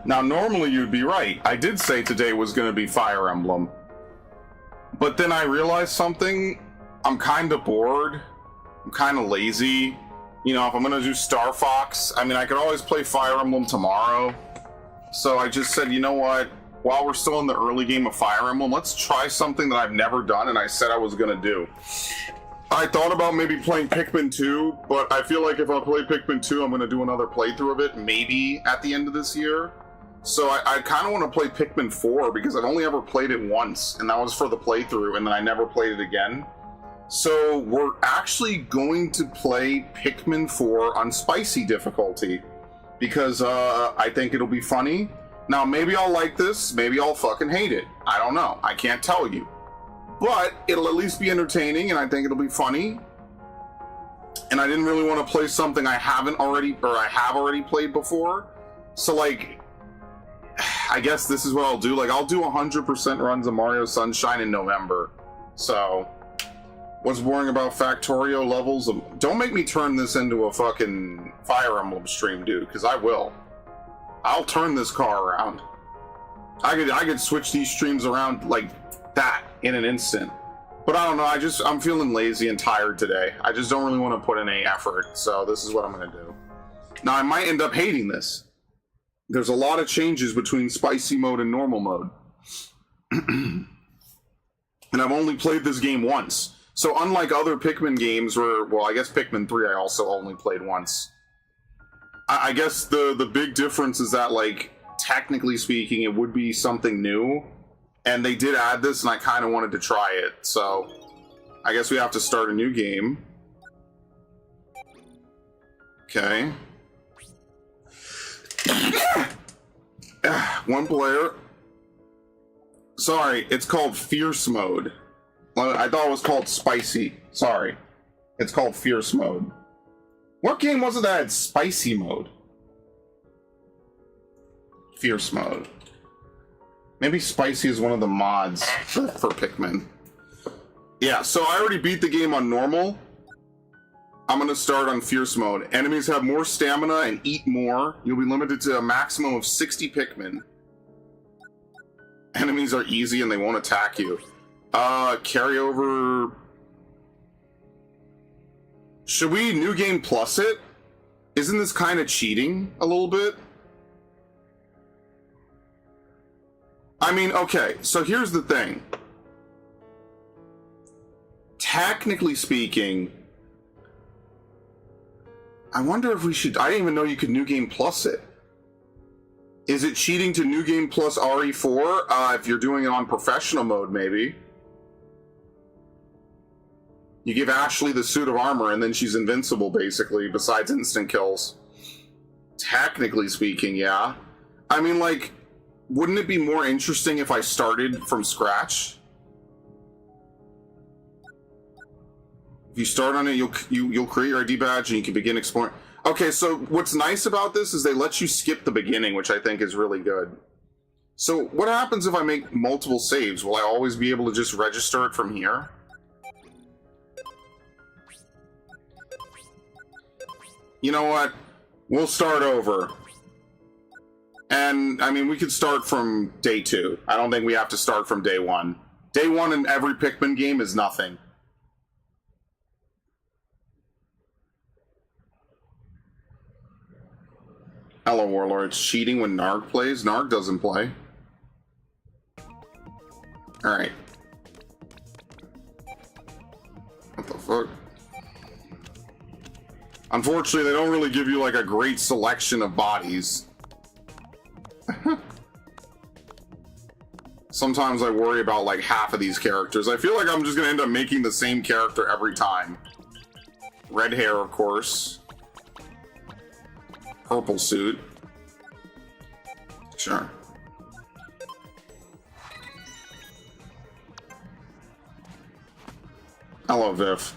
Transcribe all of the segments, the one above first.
Now, normally you'd be right. I did say today was going to be Fire Emblem. But then I realized something. I'm kind of bored. I'm kind of lazy. You know, if I'm going to do Star Fox, I mean, I could always play Fire Emblem tomorrow. So I just said, you know what? While we're still in the early game of Fire Emblem, let's try something that I've never done and I said I was going to do. I thought about maybe playing Pikmin 2, but I feel like if I play Pikmin 2, I'm going to do another playthrough of it, maybe at the end of this year. So I kind of want to play Pikmin 4 because I've only ever played it once, and that was for the playthrough, and then I never played it again. So we're actually going to play Pikmin 4 on spicy difficulty because I think it'll be funny. Now, maybe I'll like this, maybe I'll fucking hate it. I don't know. I can't tell you. But it'll at least be entertaining, and I think it'll be funny. And I didn't really want to play something I have already played before. So, like, I guess this is what I'll do. Like, I'll do 100% runs of Mario Sunshine in November. So, what's boring about Factorio levels? Don't make me turn this into a fucking Fire Emblem stream, dude, because I will. I'll turn this car around. I could switch these streams around like that in an instant. But I don't know, I'm feeling lazy and tired today. I just don't really want to put in any effort, so this is what I'm going to do. Now, I might end up hating this. There's a lot of changes between spicy mode and normal mode. And I've only played this game once. So unlike other Pikmin games where, well, I guess Pikmin 3 I also only played once. I guess the big difference is that, like, technically speaking, it would be something new. And they did add this, and I kind of wanted to try it. So I guess we have to start a new game. Okay. One player. Sorry, it's called Fierce Mode. I thought it was called Spicy. Sorry. It's called Fierce Mode. What game was it that had Spicy Mode? Fierce Mode. Maybe Spicy is one of the mods for Pikmin. Yeah, so I already beat the game on normal. I'm going to start on Fierce Mode. Enemies have more stamina and eat more. You'll be limited to a maximum of 60 Pikmin. Enemies are easy and they won't attack you. Carry over... Should we New Game Plus it? Isn't this kind of cheating a little bit? I mean, okay, so here's the thing. Technically speaking, I wonder if we should... I didn't even know you could New Game Plus it. Is it cheating to New Game Plus RE4? If you're doing it on professional mode, maybe. You give Ashley the suit of armor, and then she's invincible, basically, besides instant kills. Technically speaking, yeah. I mean, like, wouldn't it be more interesting if I started from scratch? If you start on it, you'll create your ID badge, and you can begin exploring. Okay, so what's nice about this is they let you skip the beginning, which I think is really good. So what happens if I make multiple saves? Will I always be able to just register it from here? You know what? We'll start over. And, I mean, we could start from day 2. I don't think we have to start from day 1. Day 1 in every Pikmin game is nothing. Hello, Warlord. It's cheating when Narg plays? Narg doesn't play. Alright. What the fuck? Unfortunately, they don't really give you, like, a great selection of bodies. Sometimes I worry about, like, half of these characters. I feel like I'm just gonna end up making the same character every time. Red hair, of course. Purple suit. Sure. Hello, Viv.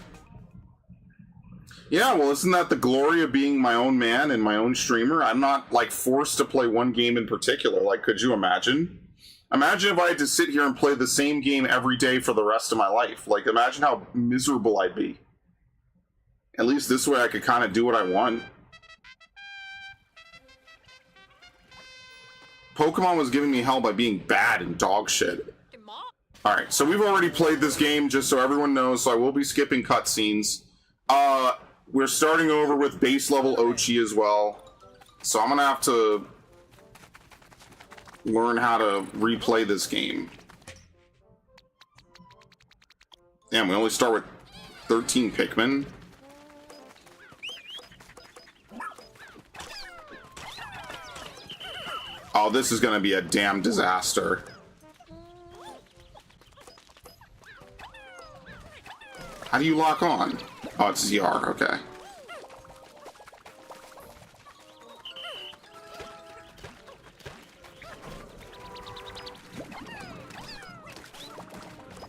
Yeah, well, isn't that the glory of being my own man and my own streamer? I'm not, like, forced to play one game in particular. Like, could you imagine? Imagine if I had to sit here and play the same game every day for the rest of my life. Like, imagine how miserable I'd be. At least this way I could kind of do what I want. Pokemon was giving me hell by being bad and dog shit. Alright, so we've already played this game, just so everyone knows, so I will be skipping cutscenes. We're starting over with base level Ochi as well. So I'm gonna have to learn how to replay this game. Damn, we only start with 13 Pikmin. Oh, this is gonna be a damn disaster. How do you lock on? Oh, it's ZR, okay.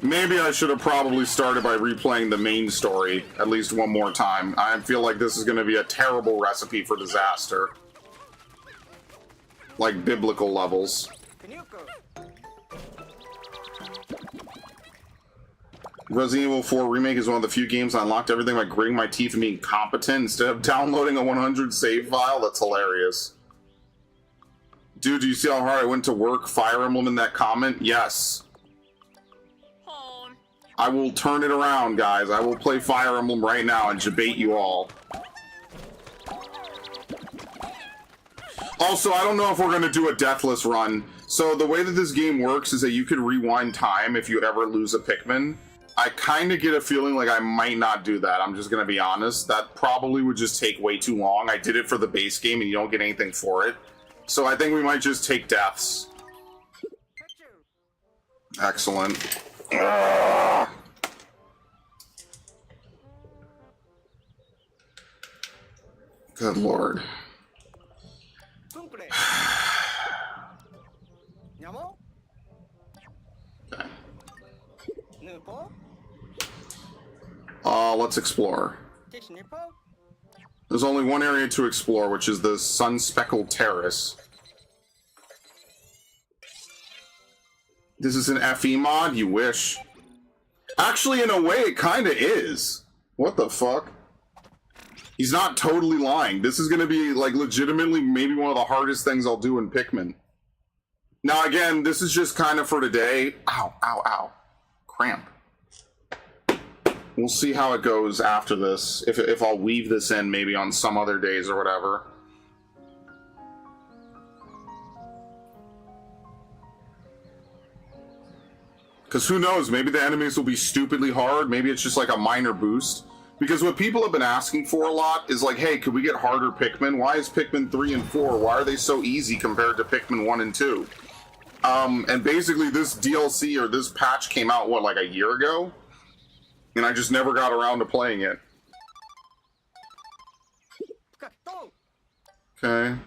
Maybe I should have probably started by replaying the main story at least one more time. I feel like this is going to be a terrible recipe for disaster. Like biblical levels. Resident Evil 4 Remake is one of the few games I unlocked everything by gritting my teeth and being competent instead of downloading a 100 save file. That's hilarious. Dude, do you see how hard I went to work? Fire Emblem in that comment? Yes. I will turn it around, guys. I will play Fire Emblem right now and debate you all. Also, I don't know if we're going to do a deathless run. So the way that this game works is that you could rewind time if you ever lose a Pikmin. I kind of get a feeling like I might not do that. I'm just going to be honest. That probably would just take way too long. I did it for the base game and you don't get anything for it. So I think we might just take deaths. Excellent. Ugh. Good lord. Okay. Let's explore. There's only one area to explore, which is the Sun-Speckled Terrace. This is an FE mod? You wish. Actually, in a way, it kinda is. What the fuck? He's not totally lying. This is gonna be, like, legitimately maybe one of the hardest things I'll do in Pikmin. Now, again, this is just kind of for today. Ow, ow, ow. Cramp. We'll see how it goes after this. If I'll weave this in maybe on some other days or whatever. Because who knows, maybe the enemies will be stupidly hard, maybe it's just like a minor boost. Because what people have been asking for a lot is like, hey, could we get harder Pikmin? Why is Pikmin 3 and 4, why are they so easy compared to Pikmin 1 and 2? And basically this DLC or this patch came out, what, like a year ago? And I just never got around to playing it. Okay.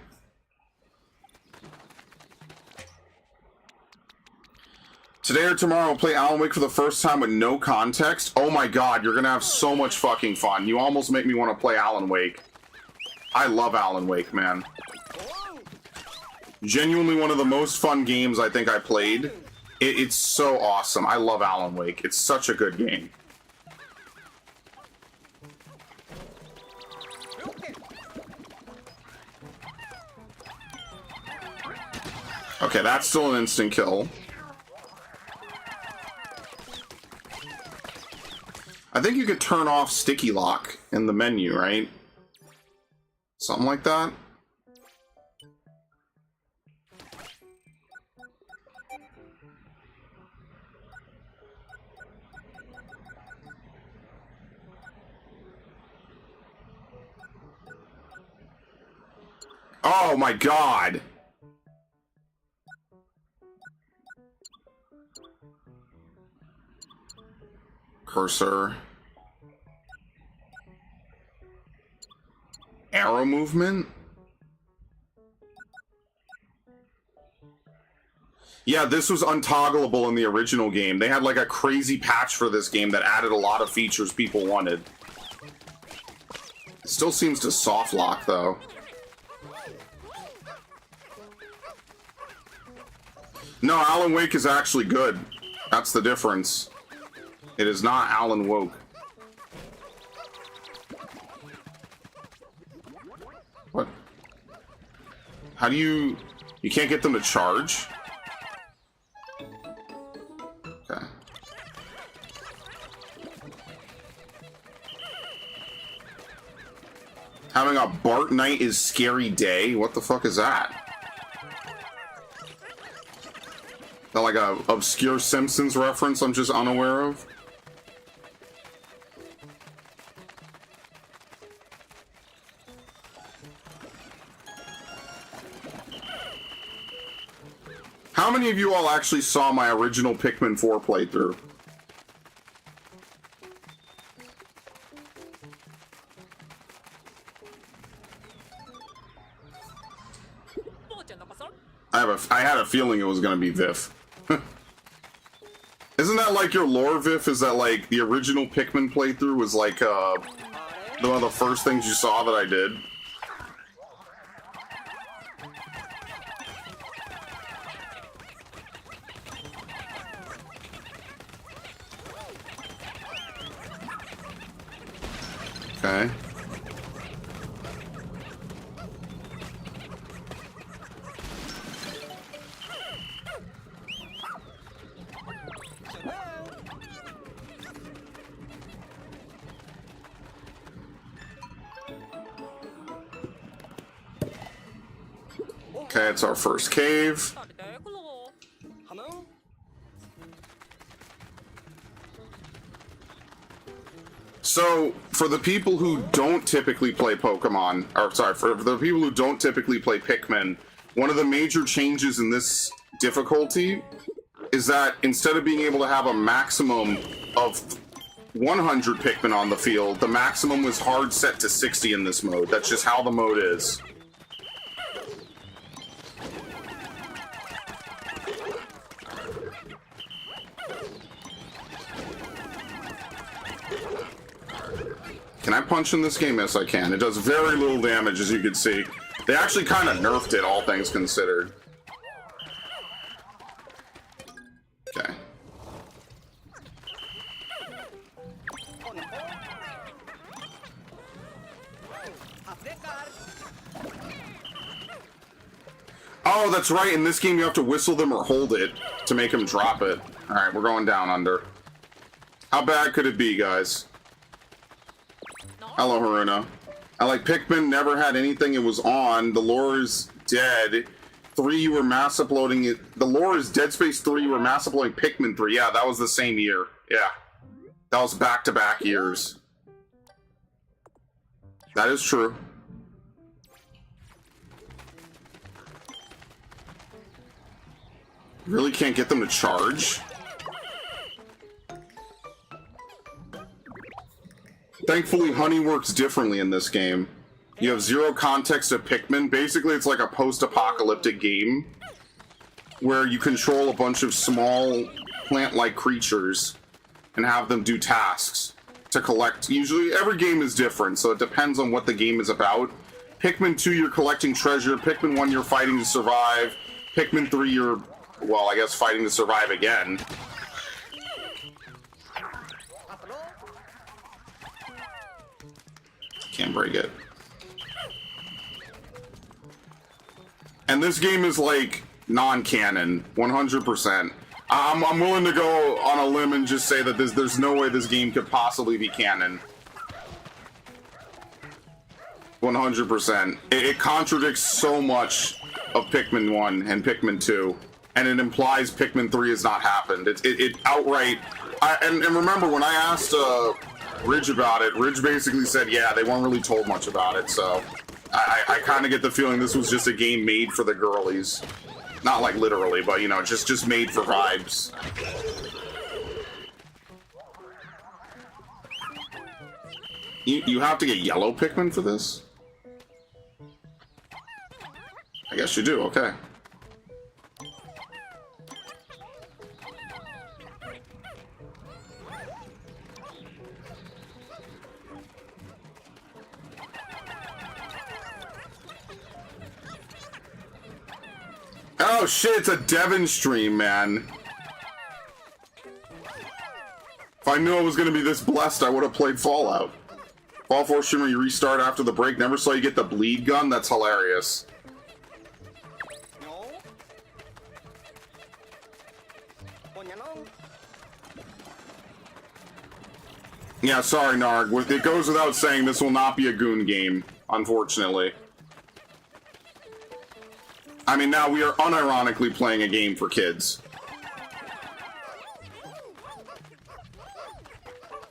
Today or tomorrow, I'll play Alan Wake for the first time with no context. Oh my god, you're gonna have so much fucking fun. You almost make me want to play Alan Wake. I love Alan Wake, man. Genuinely one of the most fun games I think I played. It's so awesome. I love Alan Wake. It's such a good game. Okay, that's still an instant kill. I think you could turn off sticky lock in the menu, right? Something like that. Oh my god! Cursor. Arrow movement? Yeah, this was untoggleable in the original game. They had like a crazy patch for this game that added a lot of features people wanted. It still seems to soft lock though. No, Alan Wake is actually good. That's the difference. It is not Alan Woke. What? How do you You can't get them to charge? Okay. Having a Bart night is scary day? What the fuck is that? Is that like a obscure Simpsons reference I'm just unaware of? How many of you all actually saw my original Pikmin 4 playthrough? I had a feeling it was gonna be Viv. Isn't that like your lore, Viv? Is that like the original Pikmin playthrough was like one of the first things you saw that I did? Okay. Okay, it's our first cave. So, for the people who don't typically play Pokemon, or sorry, for the people who don't typically play Pikmin, one of the major changes in this difficulty is that instead of being able to have a maximum of 100 Pikmin on the field, the maximum was hard set to 60 in this mode. That's just how the mode is. Can I punch in this game? Yes, I can. It does very little damage, as you can see. They actually kind of nerfed it, all things considered. Okay. Oh, that's right. In this game, you have to whistle them or hold it to make them drop it. All right, we're going down under. How bad could it be, guys? Hello, Haruna. I like Pikmin never had anything it was on. The lore is dead. 3, you were mass uploading it. The lore is Dead Space 3, you were mass uploading Pikmin 3. Yeah, that was the same year. Yeah. That was back-to-back years. That is true. Really can't get them to charge? Thankfully, Honey works differently in this game. You have zero context of Pikmin. Basically, it's like a post-apocalyptic game where you control a bunch of small plant-like creatures and have them do tasks to collect. Usually, every game is different, so it depends on what the game is about. Pikmin 2, you're collecting treasure. Pikmin 1, you're fighting to survive. Pikmin 3, you're, well, I guess fighting to survive again. Can't break it. And this game is like non-canon, 100%. I'm willing to go on a limb and just say that there's no way this game could possibly be canon. 100%. It contradicts so much of Pikmin 1 and Pikmin 2, and it implies Pikmin 3 has not happened. It outright... And remember, when I asked Ridge about it, Ridge basically said, yeah, they weren't really told much about it, so... I kind of get the feeling this was just a game made for the girlies. Not like literally, but, you know, just made for vibes. You have to get yellow Pikmin for this? I guess you do, okay. Oh shit, it's a Devon stream, man. If I knew I was gonna be this blessed, I would have played Fallout. Fall 4 streamer, you restart after the break. Never saw you get the bleed gun? That's hilarious. Yeah, sorry, Narg. It goes without saying this will not be a goon game, unfortunately. I mean, now we are unironically playing a game for kids.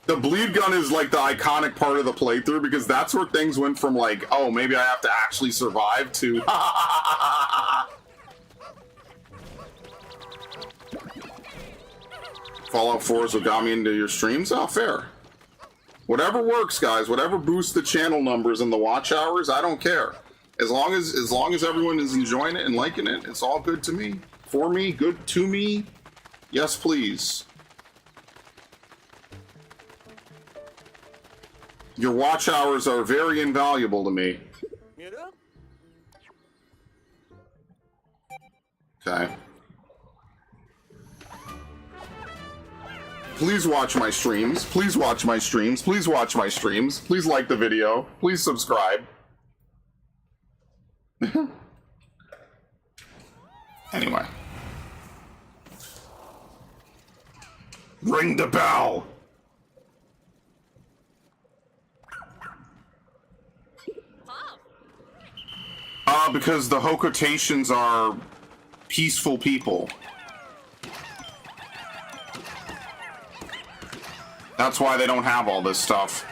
The bleed gun is like the iconic part of the playthrough because that's where things went from like, oh, maybe I have to actually survive to Fallout 4 is what got me into your streams? Oh, fair. Whatever works, guys. Whatever boosts the channel numbers and the watch hours, I don't care. As long as everyone is enjoying it and liking it, it's all good to me. For me, good to me. Yes, please. Your watch hours are very invaluable to me. Okay. Please watch my streams. Please watch my streams. Please watch my streams. Please like the video. Please subscribe. Anyway. Ring the bell! Because the Hokotations are peaceful people. That's why they don't have all this stuff.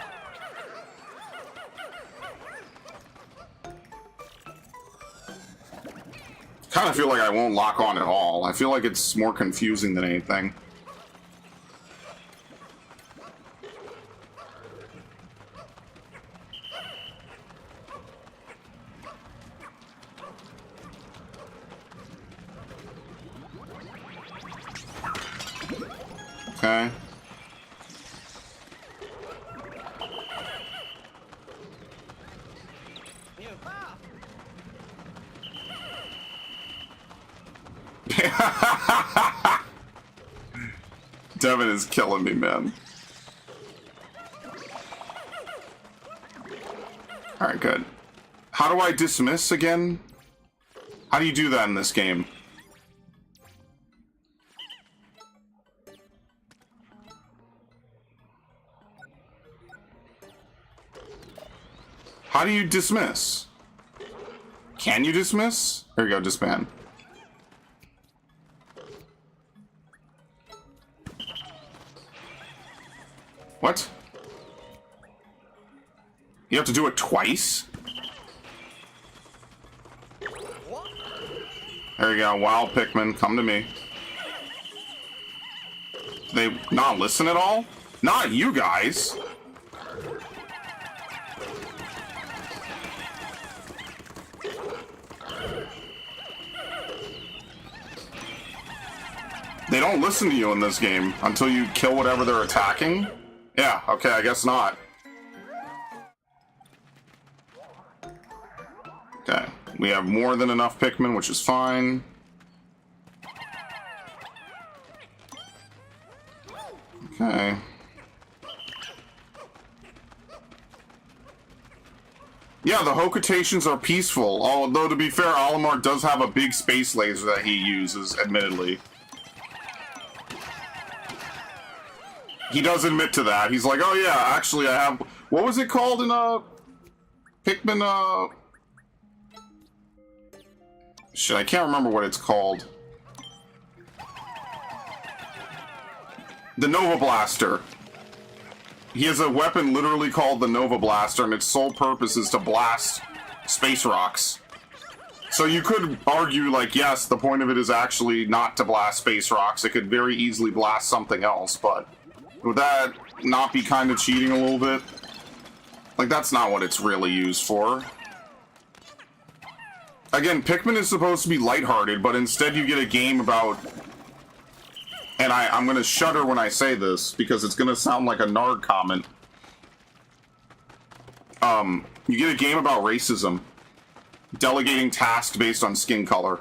Kind of feel like I won't lock on at all. I feel like it's more confusing than anything. Okay. Devin is killing me, man. Alright, good. How do I dismiss again? How do you do that in this game? How do you dismiss? Can you dismiss? There you go, disband. What? You have to do it twice? There you go, wild Pikmin, come to me. They not listen at all? Not you guys! They don't listen to you in this game until you kill whatever they're attacking? Yeah, okay, I guess not. Okay, we have more than enough Pikmin, which is fine. Okay. Yeah, the Hokotations are peaceful, although to be fair, Olimar does have a big space laser that he uses, admittedly. He does admit to that. He's like, oh yeah, actually I have... What was it called in, Pikmin, Shit, I can't remember what it's called. The Nova Blaster. He has a weapon literally called the Nova Blaster, and its sole purpose is to blast space rocks. So you could argue, like, yes, the point of it is actually not to blast space rocks. It could very easily blast something else, but... Would that not be kind of cheating a little bit? Like, that's not what it's really used for. Again, Pikmin is supposed to be lighthearted, but instead you get a game about... And I'm gonna shudder when I say this, because it's gonna sound like a Narg comment. You get a game about racism. Delegating tasks based on skin color.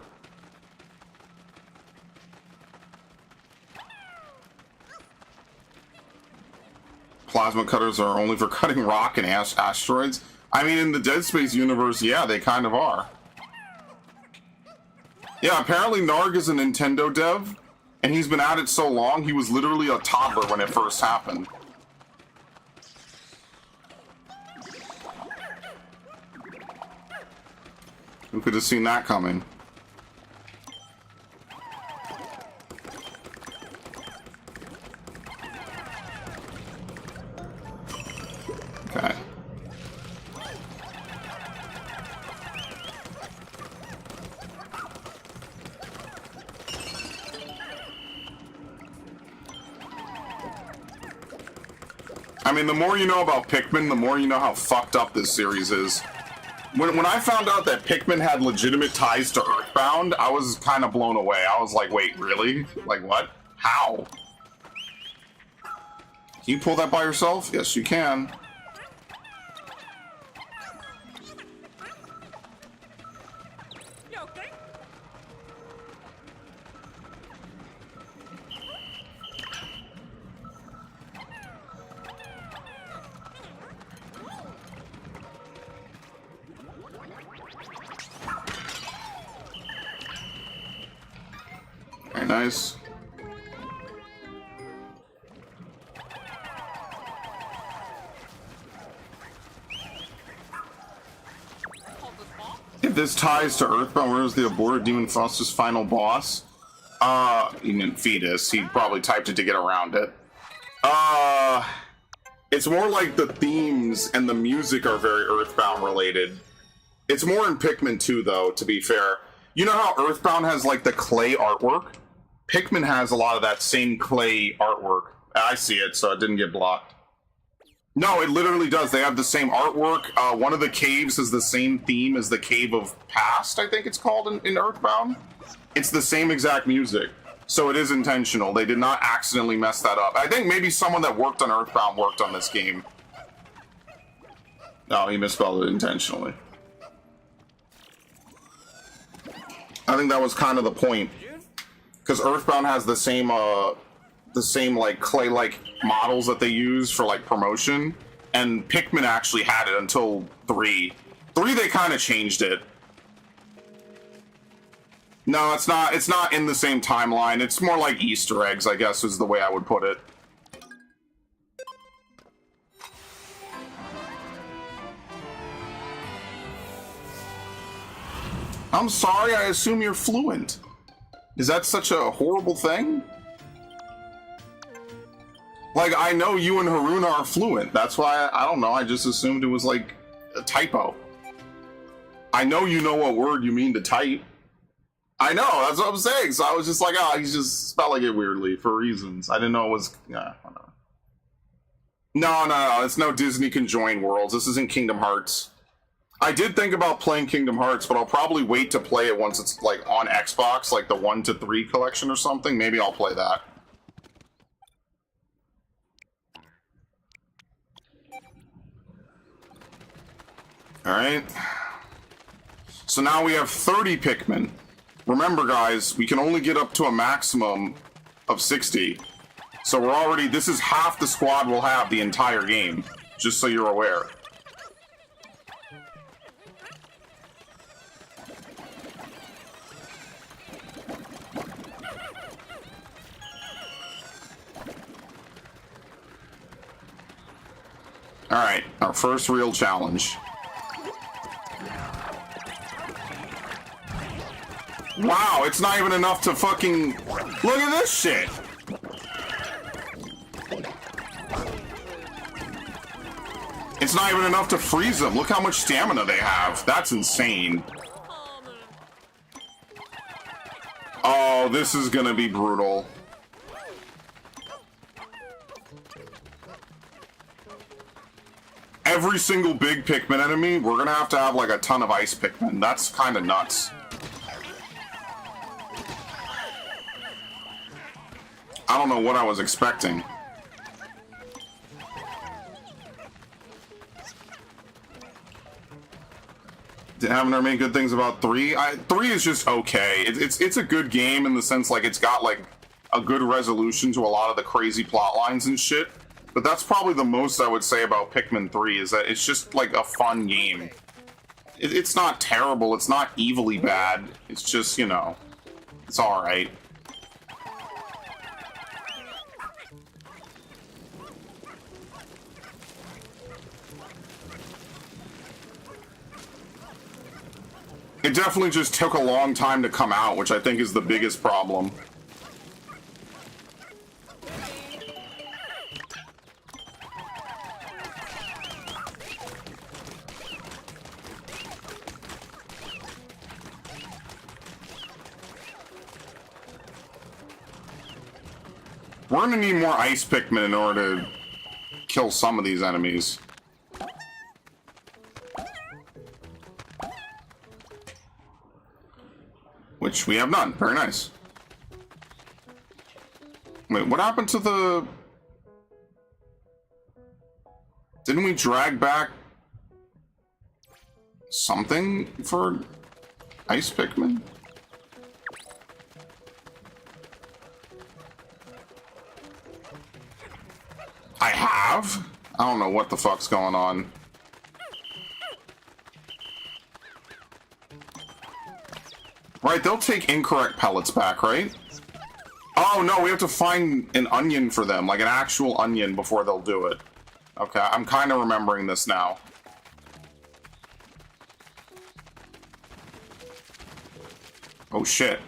Plasma cutters are only for cutting rock and asteroids. I mean, in the Dead Space universe, yeah, they kind of are. Yeah, apparently Narg is a Nintendo dev, and he's been at it so long, he was literally a toddler when it first happened. Who could have seen that coming? Okay. I mean, the more you know about Pikmin, the more you know how fucked up this series is. When I found out that Pikmin had legitimate ties to Earthbound, I was kind of blown away. I was like, wait, really? Like, what? How? Can you pull that by yourself? Yes, you can. Very nice. If this ties to Earthbound, where's the aborted Demon Foster's final boss? You mean Fetus. He probably typed it to get around it. It's more like the themes and the music are very Earthbound related. It's more in Pikmin 2, though, to be fair. You know how Earthbound has, like, the clay artwork? Pikmin has a lot of that same clay artwork. I see it, so it didn't get blocked. No, it literally does. They have the same artwork. One of the caves has the same theme as the Cave of Past, I think it's called in Earthbound. It's the same exact music. So it is intentional. They did not accidentally mess that up. I think maybe someone that worked on Earthbound worked on this game. No, he misspelled it intentionally. I think that was kind of the point. Because Earthbound has the same like clay-like models that they use for like promotion, and Pikmin actually had it until 3. 3 they kind of changed it. No, it's not. It's not in the same timeline. It's more like Easter eggs, I guess, is the way I would put it. I'm sorry. I assume you're fluent. Is that such a horrible thing? Like, I know you and Haruna are fluent. That's why, I don't know, I just assumed it was, like, a typo. I know you know what word you mean to type. I know, that's what I'm saying. So I was just like, oh, he's just spelling it weirdly for reasons. I didn't know it was, yeah, I don't know. No, it's no Disney Conjoined Worlds. This isn't Kingdom Hearts. I did think about playing Kingdom Hearts, but I'll probably wait to play it once it's, like, on Xbox, like the 1 to 3 collection or something. Maybe I'll play that. Alright. So now we have 30 Pikmin. Remember, guys, we can only get up to a maximum of 60. So we're already... This is half the squad we'll have the entire game. Just so you're aware. Alright, our first real challenge. Wow, it's not even enough to fucking... Look at this shit! It's not even enough to freeze them. Look how much stamina they have. That's insane. Oh, this is gonna be brutal. Every single big Pikmin enemy, we're gonna have to have like a ton of ice Pikmin. That's kind of nuts. I don't know what I was expecting. Haven't heard many good things about 3. 3 is just okay. It's a good game in the sense like it's got like a good resolution to a lot of the crazy plot lines and shit. But that's probably the most I would say about Pikmin 3 is that it's just like a fun game. It's not terrible. It's not evilly bad. It's just, you know, it's alright. It definitely just took a long time to come out, which I think is the biggest problem. We're gonna need more ice Pikmin in order to kill some of these enemies. Which we have none. Very nice. Wait, what happened to the... Didn't we drag back something for ice Pikmin? I have? I don't know what the fuck's going on. Right, they'll take incorrect pellets back, right? Oh no, we have to find an onion for them, like an actual onion before they'll do it. Okay, I'm kind of remembering this now. Oh shit.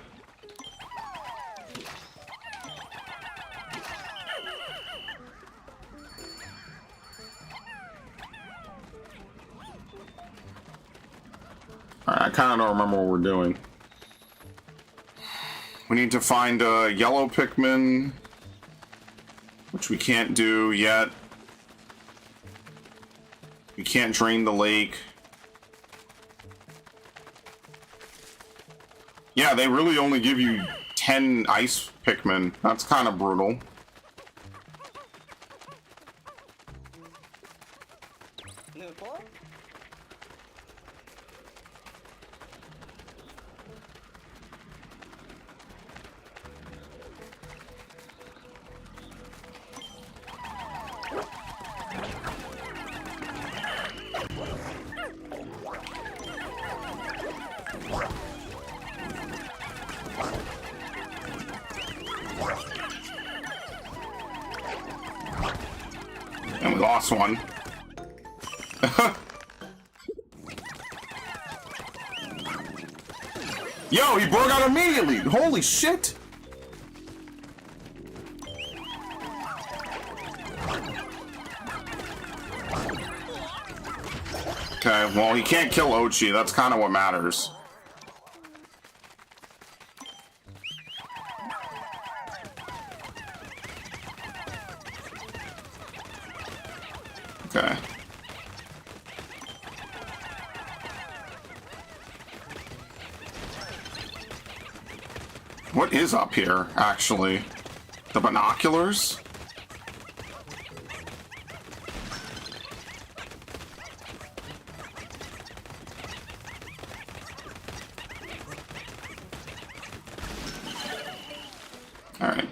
Alright, I kind of don't remember what we're doing. We need to find a yellow Pikmin, which we can't do yet. We can't drain the lake. Yeah, they really only give you 10 ice Pikmin. That's kind of brutal. And we lost one. Yo, he broke out immediately! Holy shit! Okay, well, he can't kill Ochi. That's kind of what matters. Okay. What is up here, actually? The binoculars? Alright.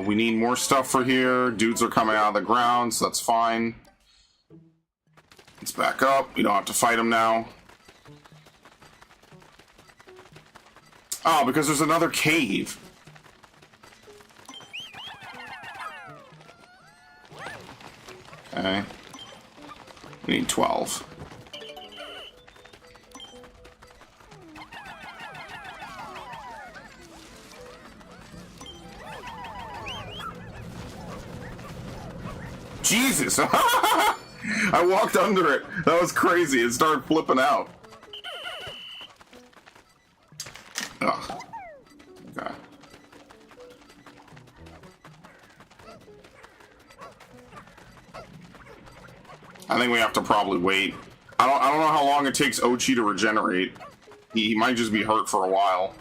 We need more stuff for here. Dudes are coming out of the ground, so that's fine. Let's back up. We don't have to fight them now. Oh, because there's another cave. Okay. We need 12. Jesus! I walked under it. That was crazy. It started flipping out. Ugh. Okay. I think we have to probably wait. I don't know how long it takes Ochi to regenerate. He might just be hurt for a while.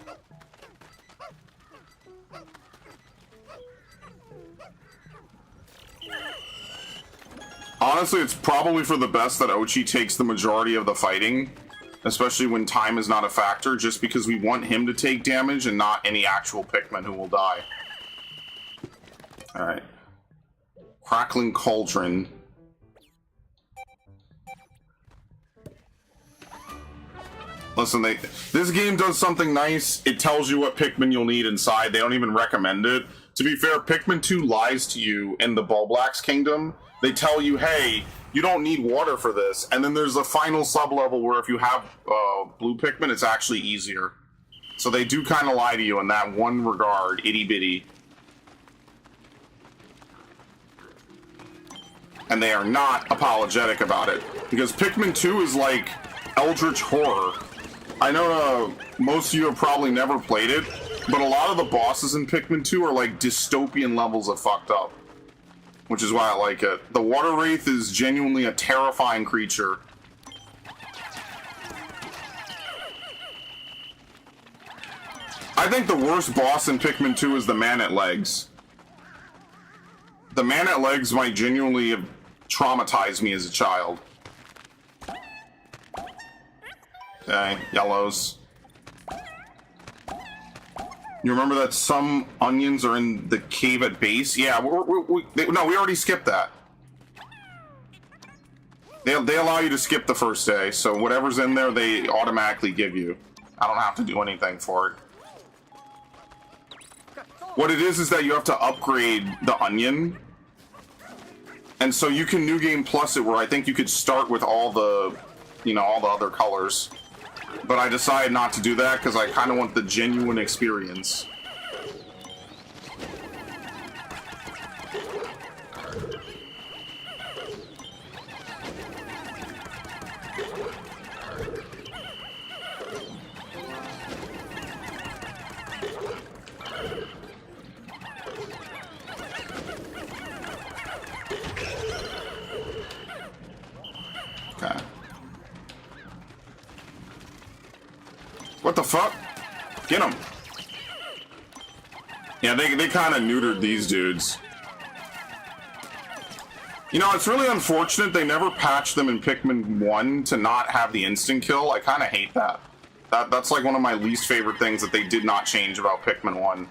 Honestly, it's probably for the best that Ochi takes the majority of the fighting, especially when time is not a factor, just because we want him to take damage and not any actual Pikmin who will die. Alright. Crackling Cauldron. Listen, this game does something nice. It tells you what Pikmin you'll need inside. They don't even recommend it, To be fair, Pikmin 2 lies to you in the Bulblax Kingdom. They tell you, hey, you don't need water for this. And then there's a final sub-level where if you have blue Pikmin, it's actually easier. So they do kind of lie to you in that one regard, itty-bitty. And they are not apologetic about it. Because Pikmin 2 is like Eldritch Horror. I know most of you have probably never played it, but a lot of the bosses in Pikmin 2 are like dystopian levels of fucked up. Which is why I like it. The Water Wraith is genuinely a terrifying creature. I think the worst boss in Pikmin 2 is the Man at Legs. The Man at Legs might genuinely have traumatized me as a child. Okay, yellows. You remember that some onions are in the cave at base? Yeah, no, we already skipped that. They allow you to skip the first day, so whatever's in there, they automatically give you. I don't have to do anything for it. What it is that you have to upgrade the onion. And so you can New Game Plus it, where I think you could start with all the, all the other colors. But I decided not to do that because I kind of want the genuine experience. Okay. What the fuck? Get him. Yeah, they kind of neutered these dudes. It's really unfortunate they never patched them in Pikmin 1 to not have the instant kill. I kind of hate that. That's like one of my least favorite things that they did not change about Pikmin 1.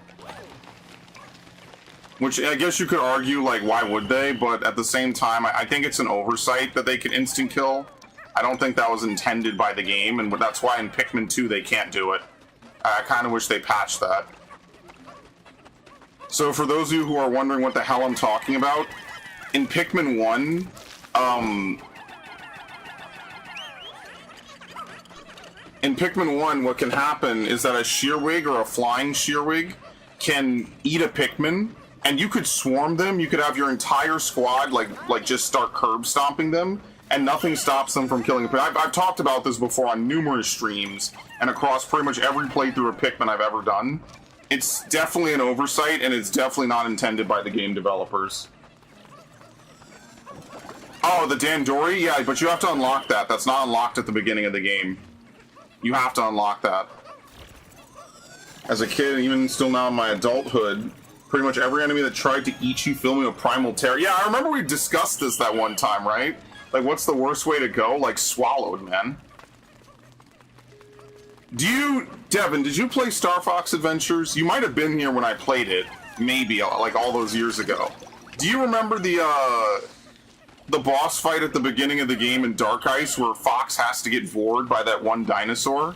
Which I guess you could argue, like, why would they? But at the same time, I think it's an oversight that they can instant kill. I don't think that was intended by the game, and that's why in Pikmin 2 they can't do it. I kind of wish they patched that. So for those of you who are wondering what the hell I'm talking about, in Pikmin 1, what can happen is that a Shearwig or a flying Shearwig can eat a Pikmin, and you could swarm them. You could have your entire squad like just start curb stomping them, and nothing stops them from killing a Pikmin. I've talked about this before on numerous streams and across pretty much every playthrough of Pikmin I've ever done. It's definitely an oversight, and it's definitely not intended by the game developers. Oh, the Dandori? Yeah, but you have to unlock that. That's not unlocked at the beginning of the game. You have to unlock that. As a kid, even still now in my adulthood, pretty much every enemy that tried to eat you filled me with primal terror. Yeah, I remember we discussed this that one time, right? Like, what's the worst way to go? Like, swallowed, man. Devin, did you play Star Fox Adventures? You might have been here when I played it. Maybe, like, all those years ago. Do you remember the boss fight at the beginning of the game in Dark Ice where Fox has to get vored by that one dinosaur?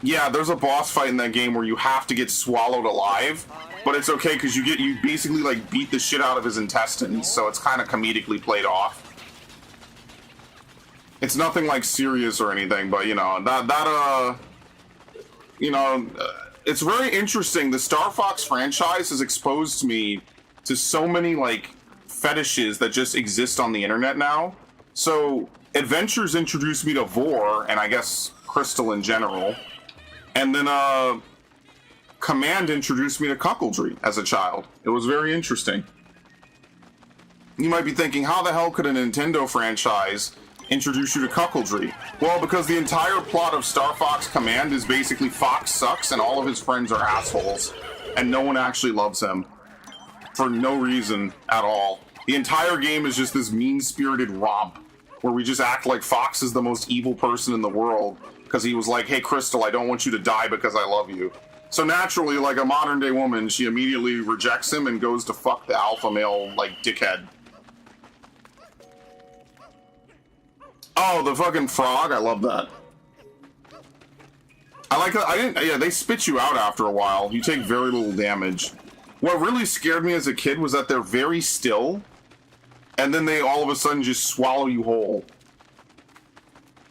Yeah, there's a boss fight in that game where you have to get swallowed alive, but it's okay because you basically like beat the shit out of his intestines, so it's kind of comedically played off. It's nothing like serious or anything, but it's very interesting. The Star Fox franchise has exposed me to so many like fetishes that just exist on the internet now. So Adventures introduced me to Vor, and I guess Crystal in general. And then Command introduced me to cuckoldry as a child. It was very interesting. You might be thinking, how the hell could a Nintendo franchise introduce you to cuckoldry? Well, because the entire plot of Star Fox Command is basically Fox sucks and all of his friends are assholes. And no one actually loves him. For no reason at all. The entire game is just this mean-spirited romp where we just act like Fox is the most evil person in the world because he was like, hey, Crystal, I don't want you to die because I love you. So naturally, like a modern-day woman, she immediately rejects him and goes to fuck the alpha male, like, dickhead. Oh, the fucking frog? I love that. I like that. I didn't. Yeah, they spit you out after a while. You take very little damage. What really scared me as a kid was that they're very still, and then they all of a sudden just swallow you whole.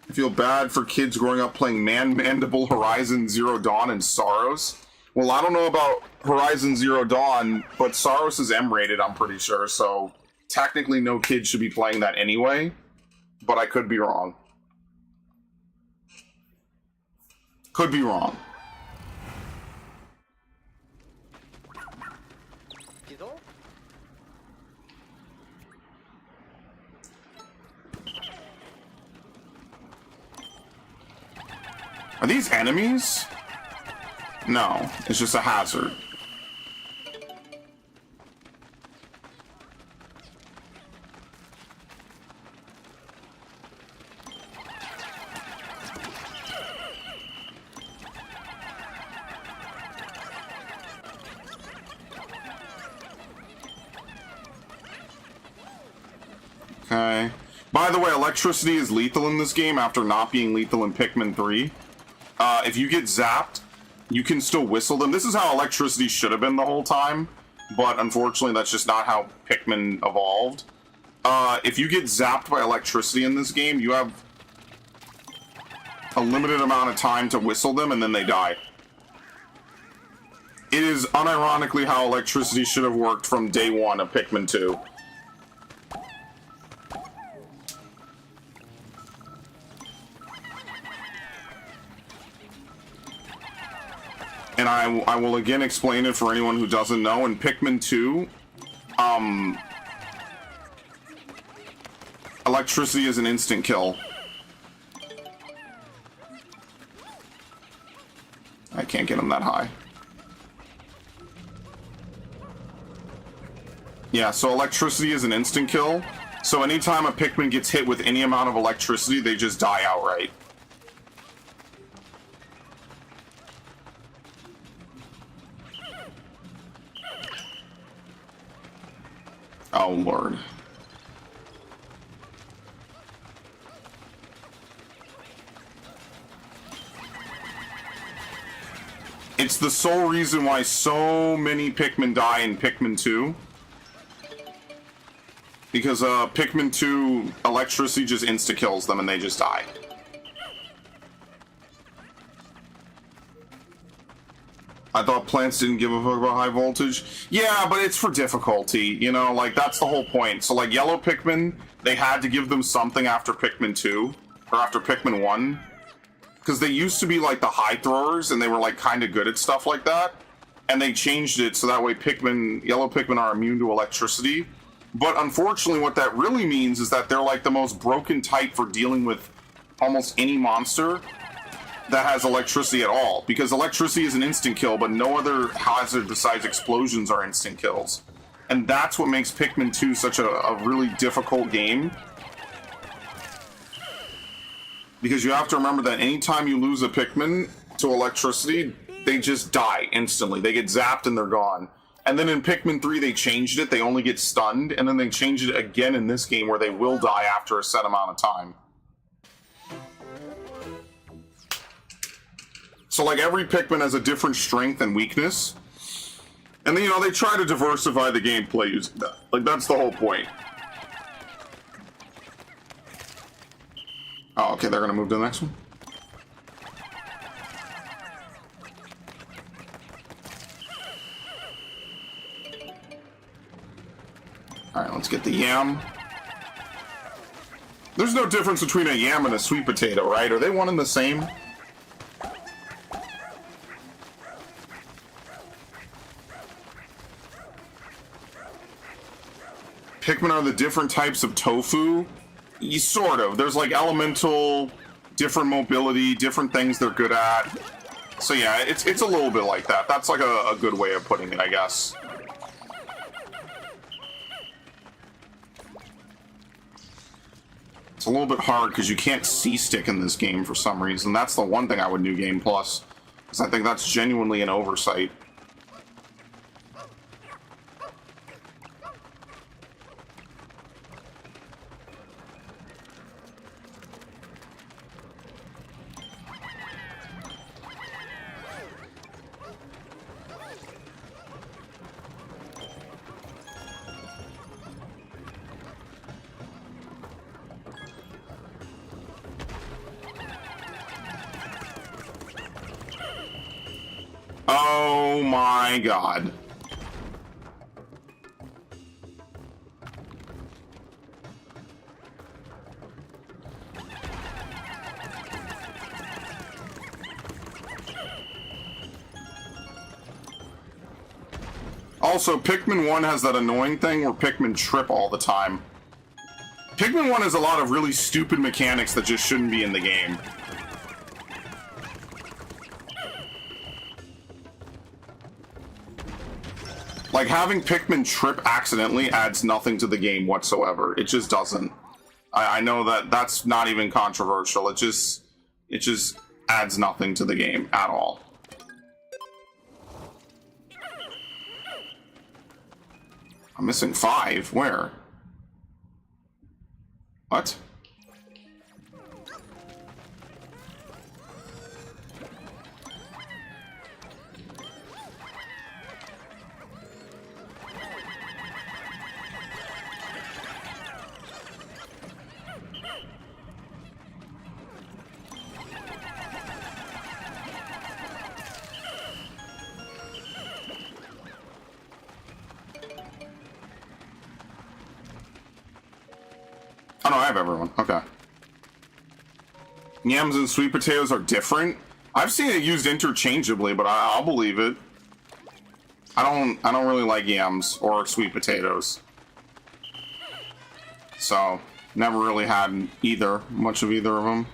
I feel bad for kids growing up playing Man-Mandible, Horizon Zero Dawn, and Saros. Well, I don't know about Horizon Zero Dawn, but Saros is M-rated, I'm pretty sure, so technically no kid should be playing that anyway, but I could be wrong. Could be wrong. Are these enemies? No, it's just a hazard. Okay. By the way, electricity is lethal in this game after not being lethal in Pikmin 3. If you get zapped, you can still whistle them. This is how electricity should have been the whole time, but unfortunately that's just not how Pikmin evolved. If you get zapped by electricity in this game, you have a limited amount of time to whistle them and then they die. It is unironically how electricity should have worked from day one of Pikmin 2. And I will again explain it for anyone who doesn't know. In Pikmin 2, electricity is an instant kill. I can't get him that high. Yeah, so electricity is an instant kill. So anytime a Pikmin gets hit with any amount of electricity, they just die outright. Oh, Lord. It's the sole reason why so many Pikmin die in Pikmin 2. Because Pikmin 2 electricity just insta-kills them and they just die. I thought plants didn't give a fuck about high voltage. Yeah, but it's for difficulty, you know, like, that's the whole point. So, like, yellow Pikmin, they had to give them something after Pikmin 2, or after Pikmin 1. Because they used to be, like, the high throwers, and they were, like, kind of good at stuff like that. And they changed it so that way yellow Pikmin are immune to electricity. But unfortunately, what that really means is that they're, like, the most broken type for dealing with almost any monster that has electricity at all, because electricity is an instant kill, but no other hazard besides explosions are instant kills. And that's what makes Pikmin 2 such a really difficult game. Because you have to remember that anytime you lose a Pikmin to electricity, they just die instantly. They get zapped and they're gone. And then in Pikmin 3 they changed it, they only get stunned, and then they changed it again in this game where they will die after a set amount of time. So, like, every Pikmin has a different strength and weakness. And then, you know, they try to diversify the gameplay using that. Like, that's the whole point. Oh, okay, they're gonna move to the next one. Alright, let's get the yam. There's no difference between a yam and a sweet potato, right? Are they one and the same? Pikmin are the different types of tofu? Sort of. There's like elemental, different mobility, different things they're good at. So yeah, it's a little bit like that. That's like a good way of putting it, I guess. It's a little bit hard because you can't C-stick in this game for some reason. That's the one thing I would New Game Plus, because I think that's genuinely an oversight. Oh my god. Also, Pikmin 1 has that annoying thing where Pikmin trip all the time. Pikmin 1 has a lot of really stupid mechanics that just shouldn't be in the game. Like, having Pikmin trip accidentally adds nothing to the game whatsoever. It just doesn't. I know that that's not even controversial. It just adds nothing to the game at all. I'm missing 5. Where? What? Oh no, I have everyone. Okay. Yams and sweet potatoes are different. I've seen it used interchangeably, but I'll believe it. I don't really like yams or sweet potatoes. So, never really had much of either of them.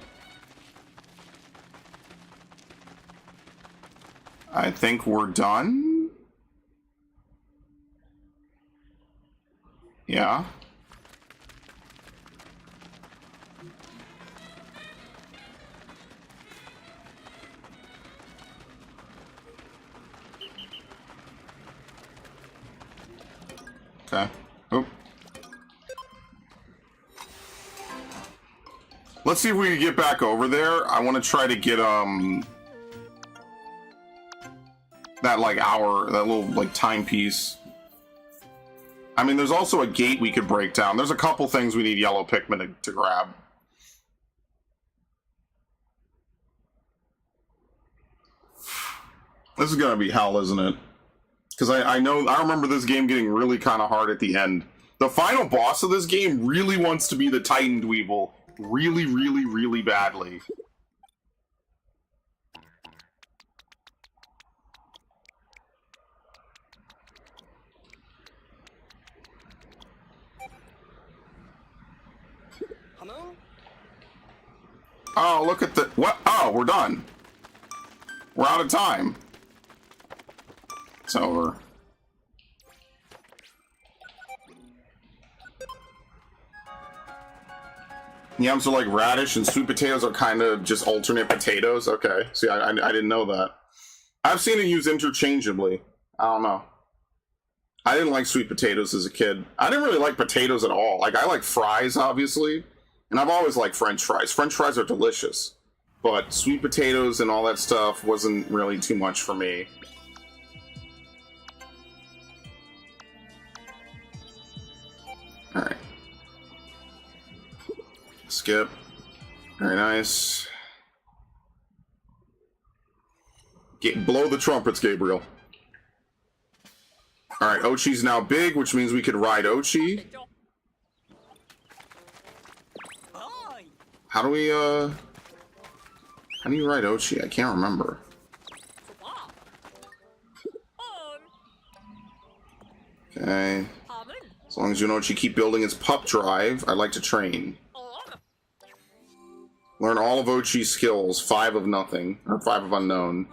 I think we're done. Yeah. Okay. Oh. Let's see if we can get back over there. I want to try to get that little like timepiece. I mean, there's also a gate we could break down. There's a couple things we need yellow Pikmin to grab. This is gonna be hell, isn't it? Because I remember this game getting really kind of hard at the end. The final boss of this game really wants to be the Titan Dweeble. Really, really, really badly. Oh, look at the... What? Oh, we're done. We're out of time. It's over. Yams are like radish and sweet potatoes are kind of just alternate potatoes. Okay. See, I didn't know that. I've seen it used interchangeably. I don't know. I didn't like sweet potatoes as a kid. I didn't really like potatoes at all. Like, I like fries, obviously. And I've always liked French fries. French fries are delicious. But sweet potatoes and all that stuff wasn't really too much for me. Alright. Skip. Very nice. Blow the trumpets, Gabriel. Alright, Ochi's now big, which means we could ride Ochi. How do you ride Ochi? I can't remember. Okay. As long as you know Ochi keep building its pup drive, I'd like to train. Learn all of Ochi's skills, 5 of nothing, or 5 of unknown.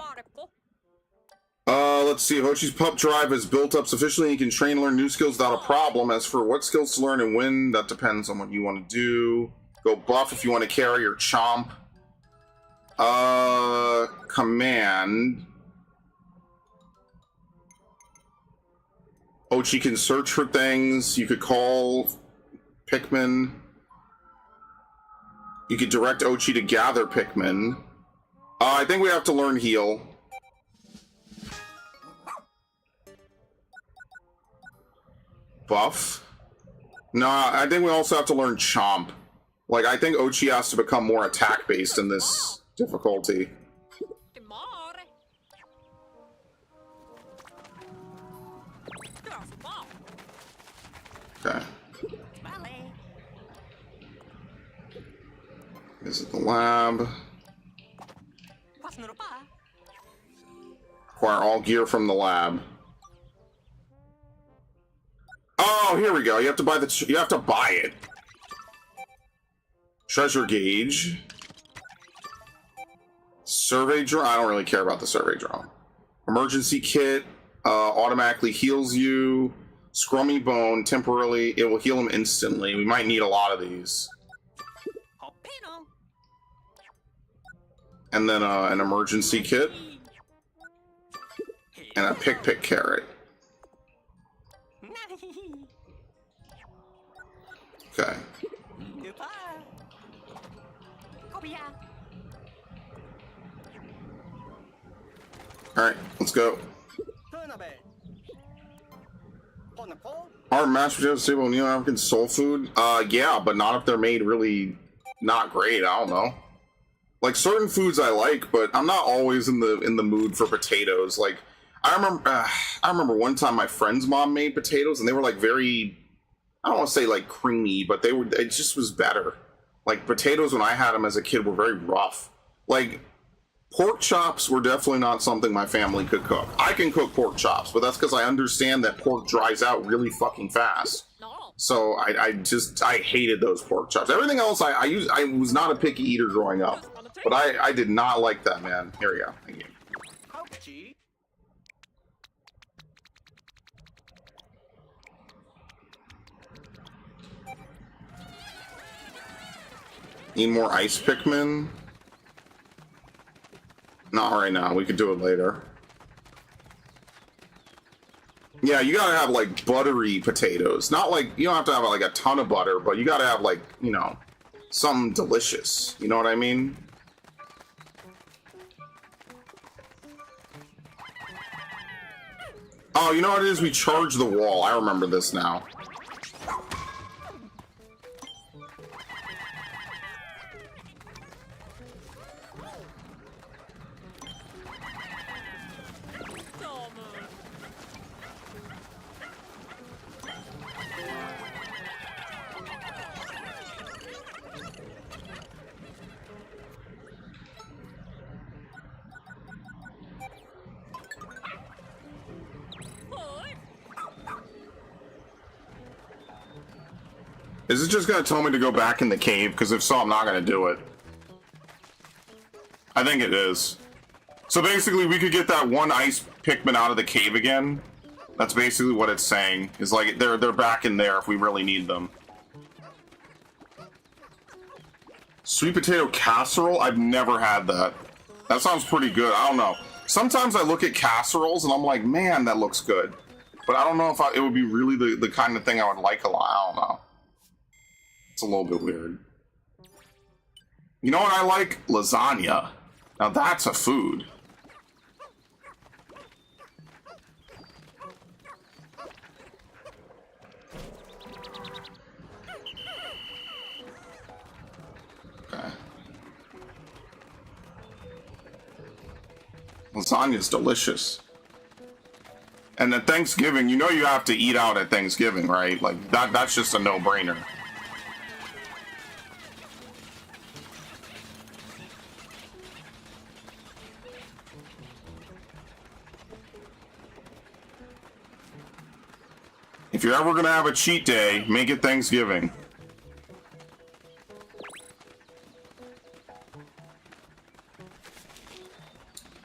Let's see, if Ochi's pup drive is built up sufficiently, you can train and learn new skills without a problem. As for what skills to learn and when, that depends on what you want to do. Go buff if you want to carry or chomp. Command. Ochi can search for things. You could call Pikmin. You could direct Ochi to gather Pikmin. I think we have to learn heal. Buff? No, I think we also have to learn Chomp. Like, I think Ochi has to become more attack-based in this difficulty. Okay. Visit the lab. Acquire all gear from the lab. Oh, here we go. You have to buy the. You have to buy it. Treasure gauge. Survey drone. I don't really care about the survey drone. Emergency kit. Automatically heals you. Scrummy bone. Temporarily, it will heal him instantly. We might need a lot of these. And then an emergency kit. And a pick carrot. Okay. Alright, let's go. Are mashed potatoes stable Neo-African soul food? Yeah, but not if they're made really not great. I don't know. Like, certain foods I like, but I'm not always in the mood for potatoes. Like, I remember one time my friend's mom made potatoes, and they were like very, I don't want to say like creamy, but it just was better. Like, potatoes when I had them as a kid were very rough. Like, pork chops were definitely not something my family could cook. I can cook pork chops, but that's because I understand that pork dries out really fucking fast. So I hated those pork chops. Everything else I was not a picky eater growing up, but I did not like that, man. Here we go. Thank you. Need more ice Pikmin? Not right now. We could do it later. Yeah, you gotta have like buttery potatoes. Not like, you don't have to have like a ton of butter, but you gotta have like, you know, something delicious. You know what I mean? Oh, you know what it is? We charge the wall. I remember this now. Is it just gonna tell me to go back in the cave? Because if so, I'm not gonna do it. I think it is. So basically, we could get that one ice Pikmin out of the cave again. That's basically what it's saying. Is like they're back in there if we really need them. Sweet potato casserole? I've never had that. That sounds pretty good. I don't know. Sometimes I look at casseroles and I'm like, man, that looks good. But I don't know if it would be really the kind of thing I would like a lot. I don't know. It's a little bit weird. You know what I like? Lasagna. Now that's a food. Okay. Lasagna's delicious. And at Thanksgiving, you know you have to eat out at Thanksgiving, right? Like, that's just a no-brainer. If you're ever gonna have a cheat day, make it Thanksgiving.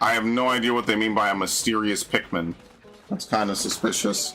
I have no idea what they mean by a mysterious Pikmin. That's kind of suspicious.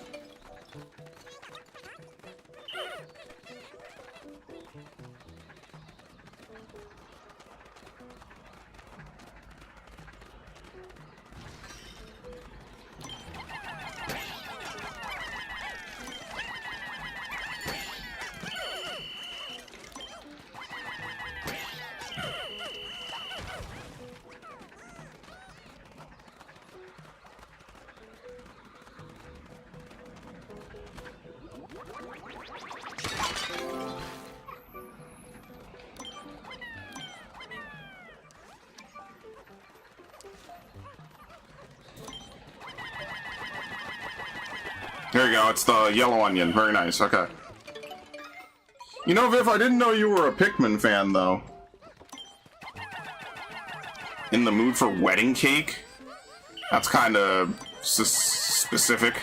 There you go, it's the yellow onion. Very nice, okay. You know, Viv, I didn't know you were a Pikmin fan, though. In the mood for wedding cake? That's kind of specific.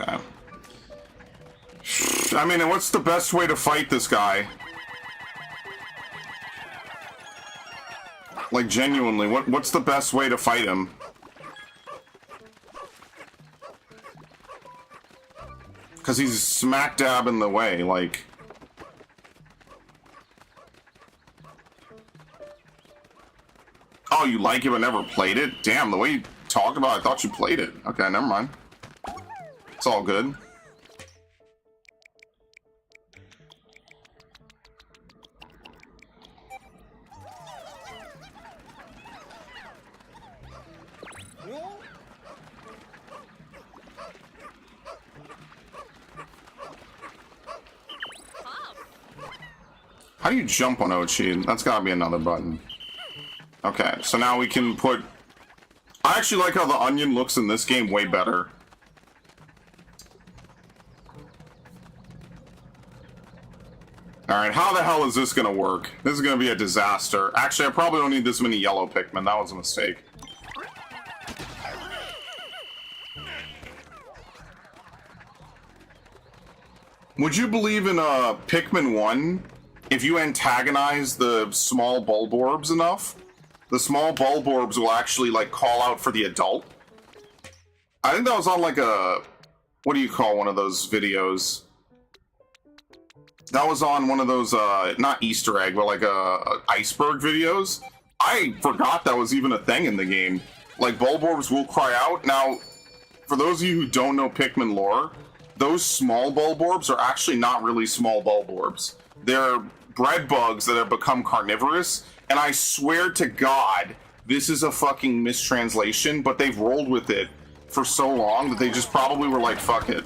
Okay. I mean, what's the best way to fight this guy? Like, genuinely, what's the best way to fight him? Because he's smack dab in the way, like... Oh, you like it but never played it? Damn, the way you talked about it, I thought you played it. Okay, never mind. It's all good. How do you jump on Ochi? That's gotta be another button. Okay, so now we can put... I actually like how the onion looks in this game way better. Alright, how the hell is this gonna work? This is gonna be a disaster. Actually, I probably don't need this many yellow Pikmin. That was a mistake. Would you believe in Pikmin 1, if you antagonize the small Bulborbs enough, the small Bulborbs will actually, like, call out for the adult? I think that was on, like, a... What do you call one of those videos? That was on one of those, not Easter egg, but, like, iceberg videos. I forgot that was even a thing in the game. Like, Bulborbs will cry out. Now, for those of you who don't know Pikmin lore, those small Bulborbs are actually not really small Bulborbs. They're bread bugs that have become carnivorous, and I swear to God, this is a fucking mistranslation, but they've rolled with it for so long that they just probably were like, fuck it.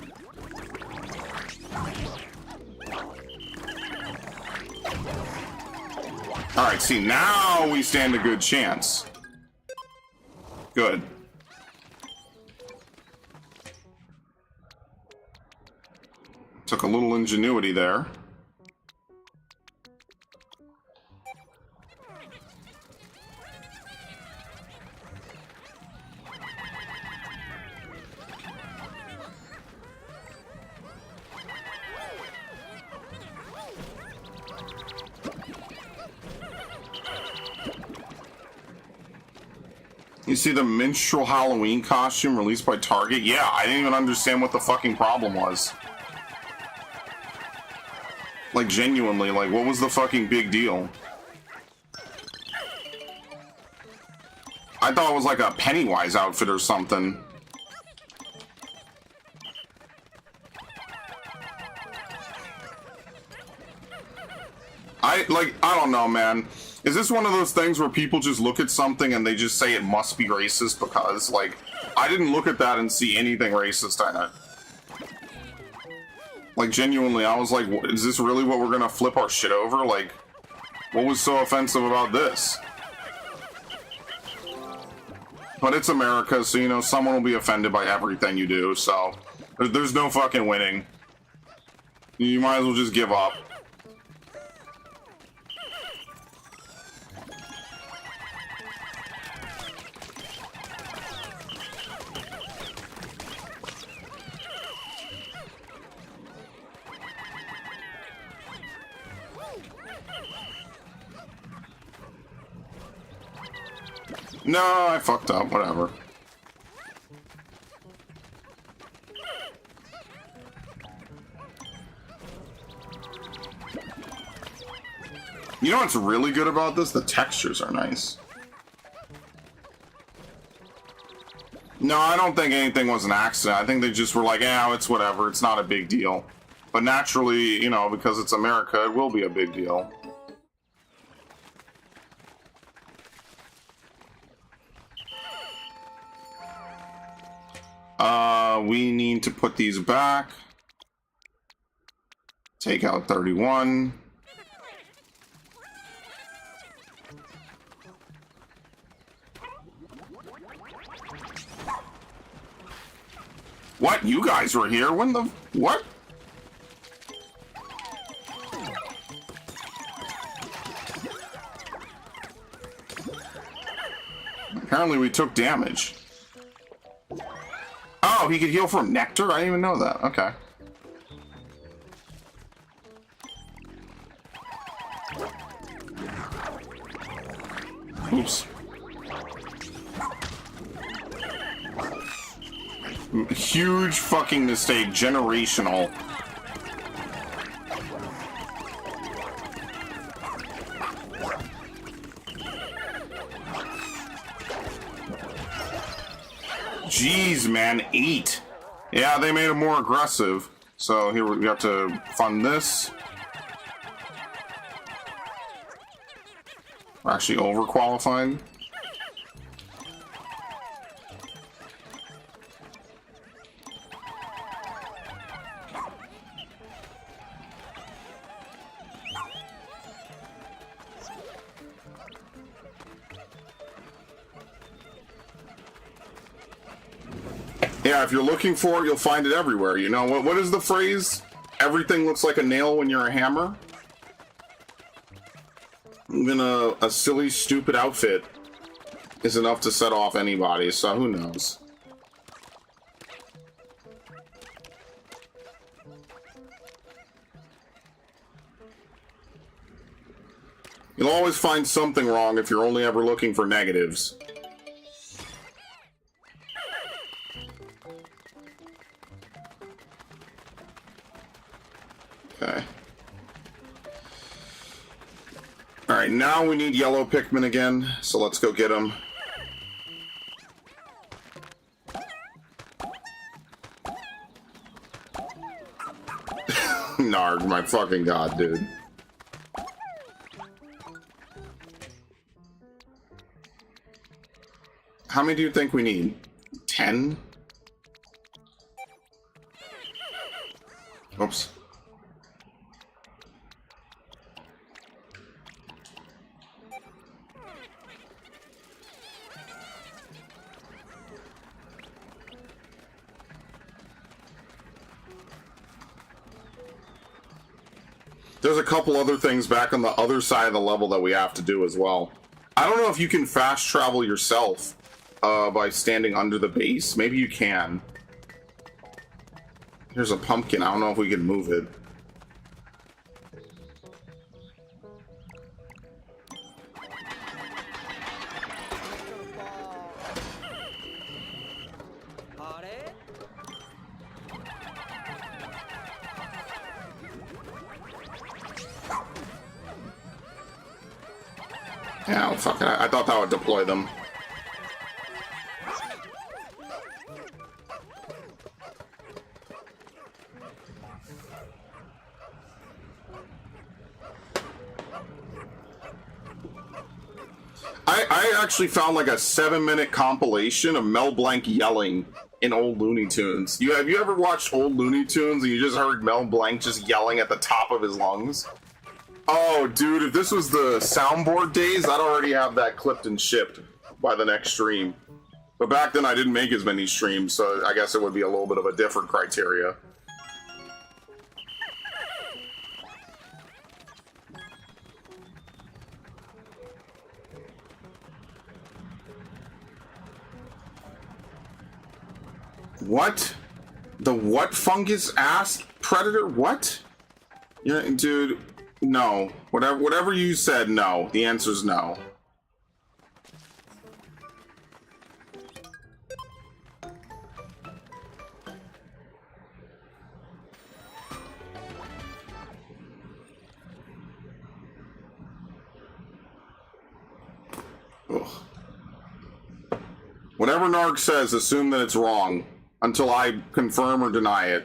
Alright, see, now we stand a good chance. Good. Took a little ingenuity there. You see the minstrel Halloween costume released by Target? Yeah, I didn't even understand what the fucking problem was. Like, genuinely, like, what was the fucking big deal? I thought it was like a Pennywise outfit or something. I don't know, man. Is this one of those things where people just look at something and they just say it must be racist because, like, I didn't look at that and see anything racist in it. Like, genuinely, I was like, is this really what we're gonna flip our shit over? Like, what was so offensive about this? But it's America, so, you know, someone will be offended by everything you do, so... There's no fucking winning. You might as well just give up. No, I fucked up, whatever. You know what's really good about this? The textures are nice. No, I don't think anything was an accident. I think they just were like, yeah, it's whatever, it's not a big deal. But naturally, you know, because it's America, it will be a big deal. We need to put these back. Take out 31. What? You guys were here? When the... What? Apparently we took damage. Oh, he could heal from nectar? I didn't even know that. Okay. Oops. Huge fucking mistake. Generational. Jeez, man. 8. Yeah, they made it more aggressive. So here we have to fund this. We're actually overqualified. Yeah, if you're looking for it, you'll find it everywhere. You know, what is the phrase? Everything looks like a nail when you're a hammer? Even a silly, stupid outfit is enough to set off anybody, so who knows? You'll always find something wrong if you're only ever looking for negatives. Okay. Alright, now we need yellow Pikmin again, so let's go get them. Narg, my fucking god, dude. How many do you think we need? 10? Oops. There's a couple other things back on the other side of the level that we have to do as well. I don't know if you can fast travel yourself by standing under the base. Maybe you can. Here's a pumpkin. I don't know if we can move it. Yeah, well, fuck it. I thought that would deploy them. I actually found like a 7-minute compilation of Mel Blanc yelling in old Looney Tunes. Have you ever watched old Looney Tunes and you just heard Mel Blanc just yelling at the top of his lungs? Oh, dude, if this was the soundboard days, I'd already have that clipped and shipped by the next stream. But back then I didn't make as many streams, so I guess it would be a little bit of a different criteria. What? The what fungus ass predator? What? Yeah, dude, no. Whatever you said, no. The answer's no. Ugh. Whatever Narc says, assume that it's wrong. Until I confirm or deny it.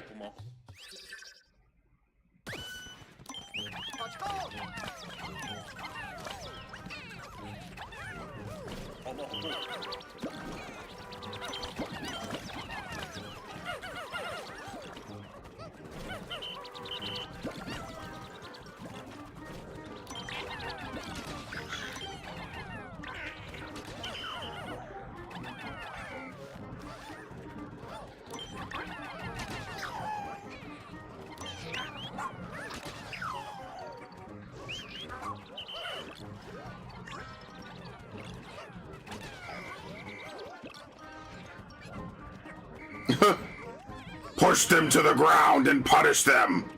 Push them to the ground and punish them.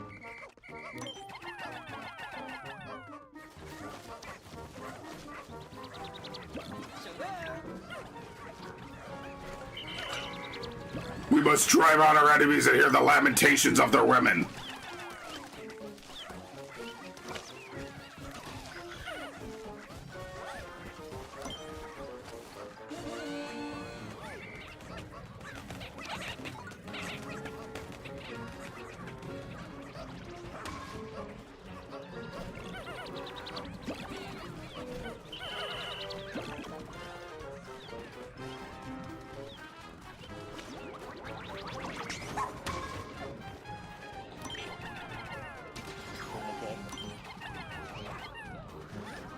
We must drive out our enemies and hear the lamentations of their women.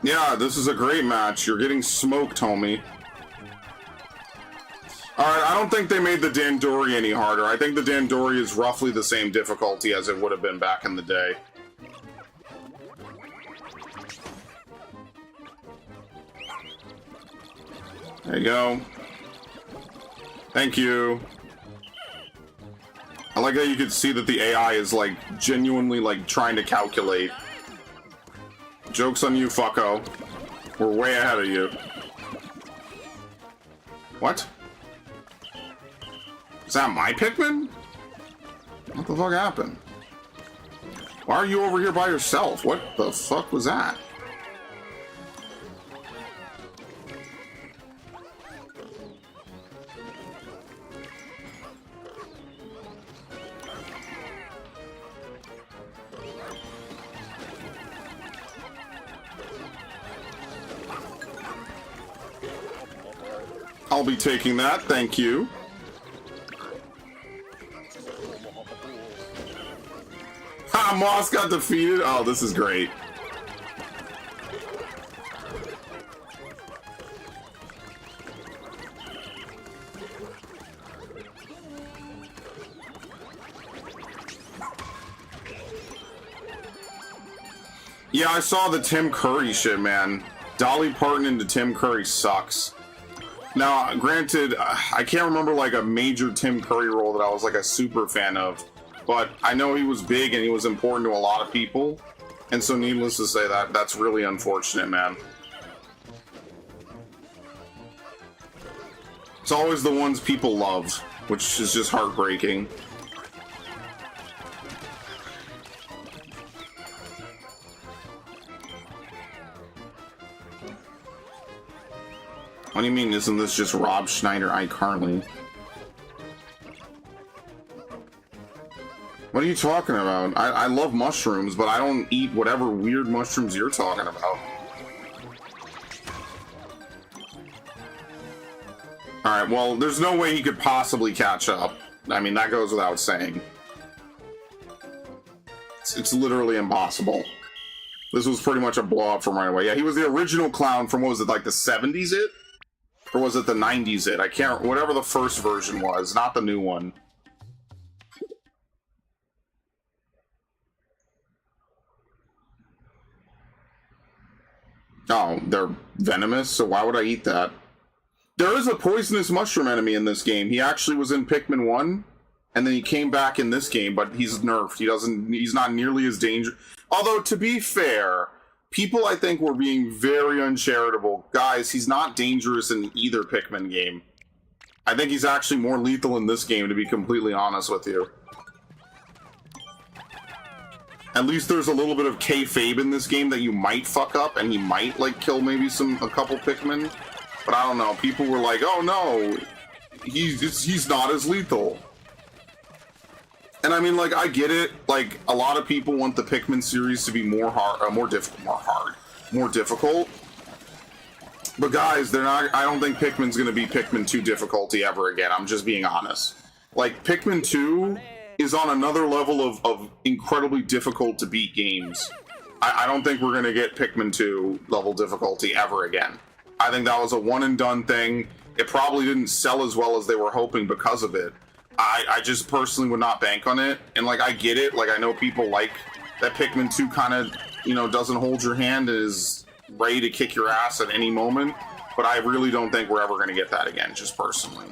Yeah, this is a great match. You're getting smoked, homie. Alright, I don't think they made the Dandori any harder. I think the Dandori is roughly the same difficulty as it would have been back in the day. There you go. Thank you. I like how you can see that the AI is, like, genuinely, like, trying to calculate. Joke's on you, fucko. We're way ahead of you. What? Is that my Pikmin? What the fuck happened? Why are you over here by yourself? What the fuck was that? I'll be taking that, thank you. Ha! Moss got defeated? Oh, this is great. Yeah, I saw the Tim Curry shit, man. Dolly Parton into Tim Curry sucks. Now, granted, I can't remember like a major Tim Curry role that I was like a super fan of, but I know he was big and he was important to a lot of people, and so needless to say, that's really unfortunate, man. It's always the ones people love, which is just heartbreaking. What do you mean, isn't this just Rob Schneider, iCarly? What are you talking about? I love mushrooms, but I don't eat whatever weird mushrooms you're talking about. Alright, well, there's no way he could possibly catch up. I mean, that goes without saying. It's literally impossible. This was pretty much a blow-up from right away. Yeah, he was the original clown from, what was it, like the 70s it? Or was it the 90s it? I can't... Whatever the first version was, not the new one. Oh, they're venomous, so why would I eat that? There is a poisonous mushroom enemy in this game. He actually was in Pikmin 1, and then he came back in this game, but he's nerfed. He's not nearly as dangerous. Although, to be fair... People, I think, were being very uncharitable. Guys, he's not dangerous in either Pikmin game. I think he's actually more lethal in this game, to be completely honest with you. At least there's a little bit of kayfabe in this game that you might fuck up, and he might, like, kill maybe a couple Pikmin. But I don't know, people were like, oh no, he's not as lethal. And I mean, like, I get it. Like, a lot of people want the Pikmin series to be more difficult. But guys, they're not. I don't think Pikmin's gonna be Pikmin 2 difficulty ever again. I'm just being honest. Like, Pikmin 2 is on another level of incredibly difficult to beat games. I don't think we're gonna get Pikmin 2 level difficulty ever again. I think that was a one and done thing. It probably didn't sell as well as they were hoping because of it. I just personally would not bank on it, and like I get it, like I know people like that Pikmin 2 kind of you know, doesn't hold your hand and is ready to kick your ass at any moment. But I really don't think we're ever going to get that again, just personally.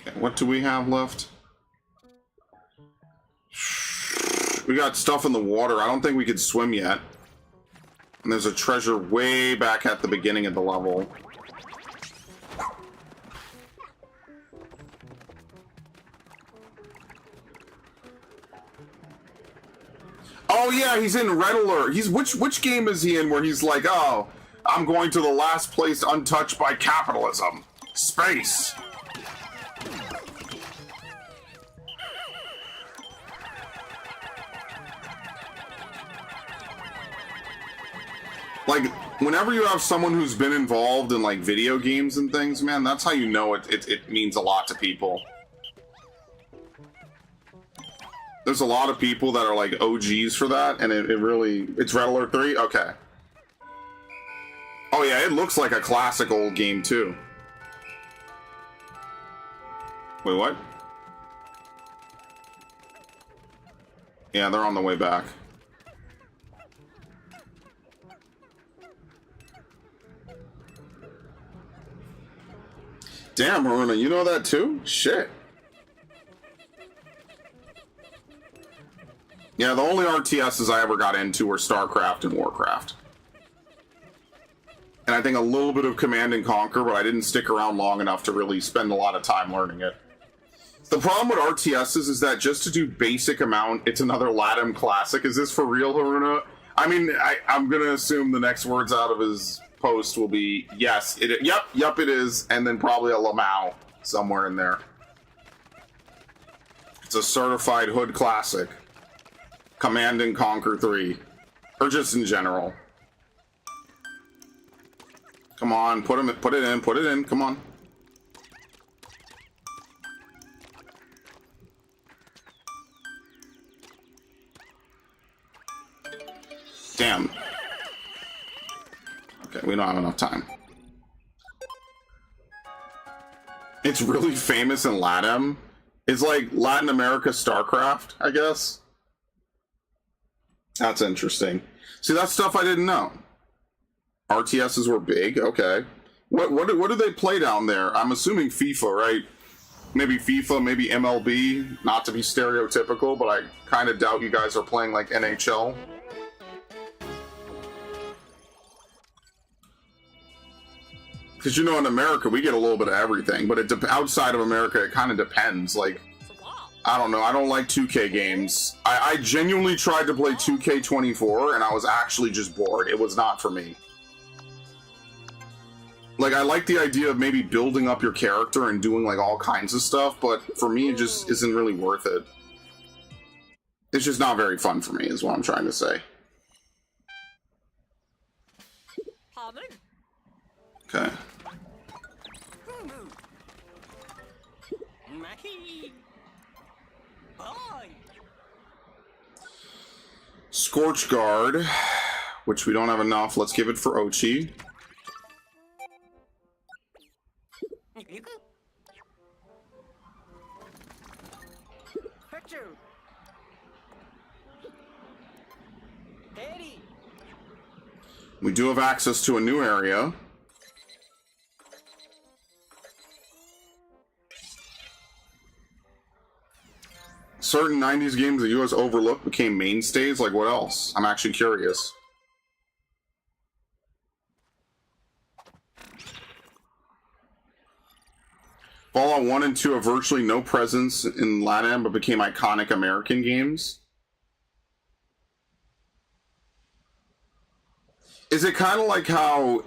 Okay, what do we have left? We got stuff in the water. I don't think we could swim yet. And there's a treasure way back at the beginning of the level. Oh yeah, he's in Red Alert. He's which game is he in where he's like, oh, I'm going to the last place untouched by capitalism. Space. Like, whenever you have someone who's been involved in, like, video games and things, man, that's how you know it means a lot to people. There's a lot of people that are, like, OGs for that, and it really... It's Red Alert 3? Okay. Oh, yeah, it looks like a classic old game, too. Wait, what? Yeah, they're on the way back. Damn, Haruna, you know that too? Shit. Yeah, the only RTSs I ever got into were StarCraft and Warcraft. And I think a little bit of Command and Conquer, but I didn't stick around long enough to really spend a lot of time learning it. The problem with RTSs is that just to do basic amount, it's another LATAM classic. Is this for real, Haruna? I mean, I'm gonna assume the next words out of his post will be yes, yep, it is, and then probably a Lamau somewhere in there. It's a certified hood classic. Command and Conquer 3. Or just in general. Come on, put it in, come on. Damn. Okay, we don't have enough time. It's really famous in LATAM. It's like Latin America StarCraft, I guess. That's interesting. See, that's stuff I didn't know. RTSs were big, okay. What do they play down there? I'm assuming FIFA, right? Maybe FIFA, maybe MLB. Not to be stereotypical, but I kind of doubt you guys are playing like NHL. Because, you know, in America, we get a little bit of everything, but outside of America, it kind of depends. Like, I don't know, I don't like 2K games. I genuinely tried to play 2K24, and I was actually just bored. It was not for me. Like, I like the idea of maybe building up your character and doing, like, all kinds of stuff, but for me, it just isn't really worth it. It's just not very fun for me, is what I'm trying to say. Okay. Scorch Guard, which we don't have enough. Let's give it for Ochi. We do have access to a new area. Certain 90s games the US overlooked became mainstays? Like, what else? I'm actually curious. Fallout 1 and 2 have virtually no presence in LATAM, but became iconic American games. Is it kind of like how...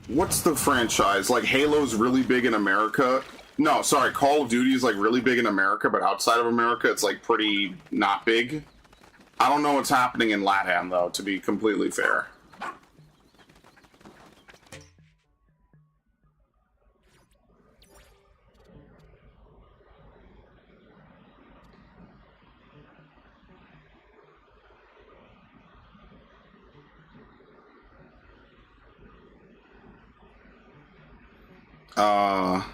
What's the franchise? Like, Halo's really big in America... No, sorry, Call of Duty is like really big in America, but outside of America, it's like pretty not big. I don't know what's happening in LATAM, though, to be completely fair. COD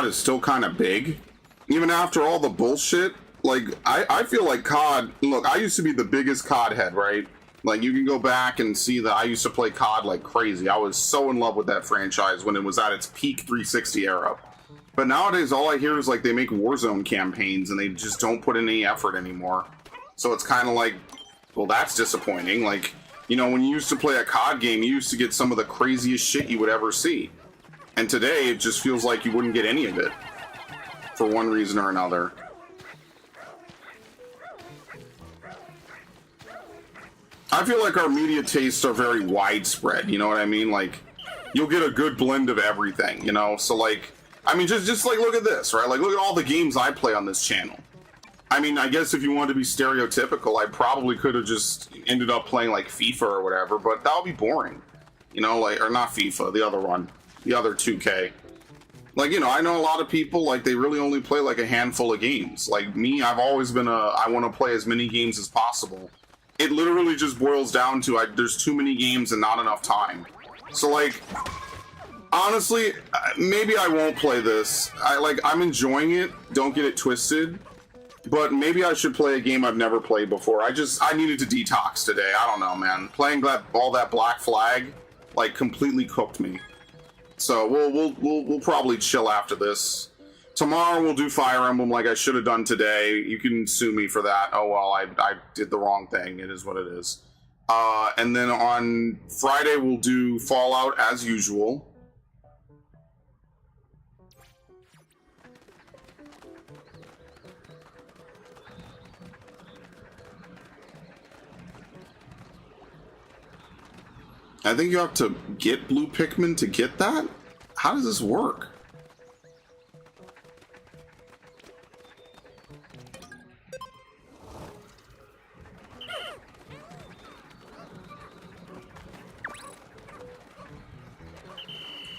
is still kind of big. Even after all the bullshit, like, I feel like COD, look, I used to be the biggest COD head, right? Like, you can go back and see that I used to play COD like crazy. I was so in love with that franchise when it was at its peak 360 era. But nowadays, all I hear is, like, they make Warzone campaigns and they just don't put in any effort anymore. So it's kind of like, well, that's disappointing. Like, you know, when you used to play a COD game, you used to get some of the craziest shit you would ever see. And today, it just feels like you wouldn't get any of it. For one reason or another. I feel like our media tastes are very widespread, you know what I mean? Like, you'll get a good blend of everything, you know? So, like, I mean, just like, look at this, right? Like, look at all the games I play on this channel. I mean, I guess if you wanted to be stereotypical, I probably could have just ended up playing, like, FIFA or whatever, but that would be boring. You know, like, or not FIFA, the other one. The other 2K. Like, you know, I know a lot of people, like, they really only play, like, a handful of games. Like, me, I've always been I want to play as many games as possible. It literally just boils down to, there's too many games and not enough time. So, like, honestly, maybe I won't play this. I'm enjoying it, don't get it twisted. But maybe I should play a game I've never played before. I needed to detox today. I don't know, man. Playing all that Black Flag, like, completely cooked me. So we'll probably chill after this. Tomorrow we'll do Fire Emblem like I should have done today. You can sue me for that. Oh well, I did the wrong thing. It is what it is. And then on Friday we'll do Fallout as usual. I think you have to get blue Pikmin to get that? How does this work?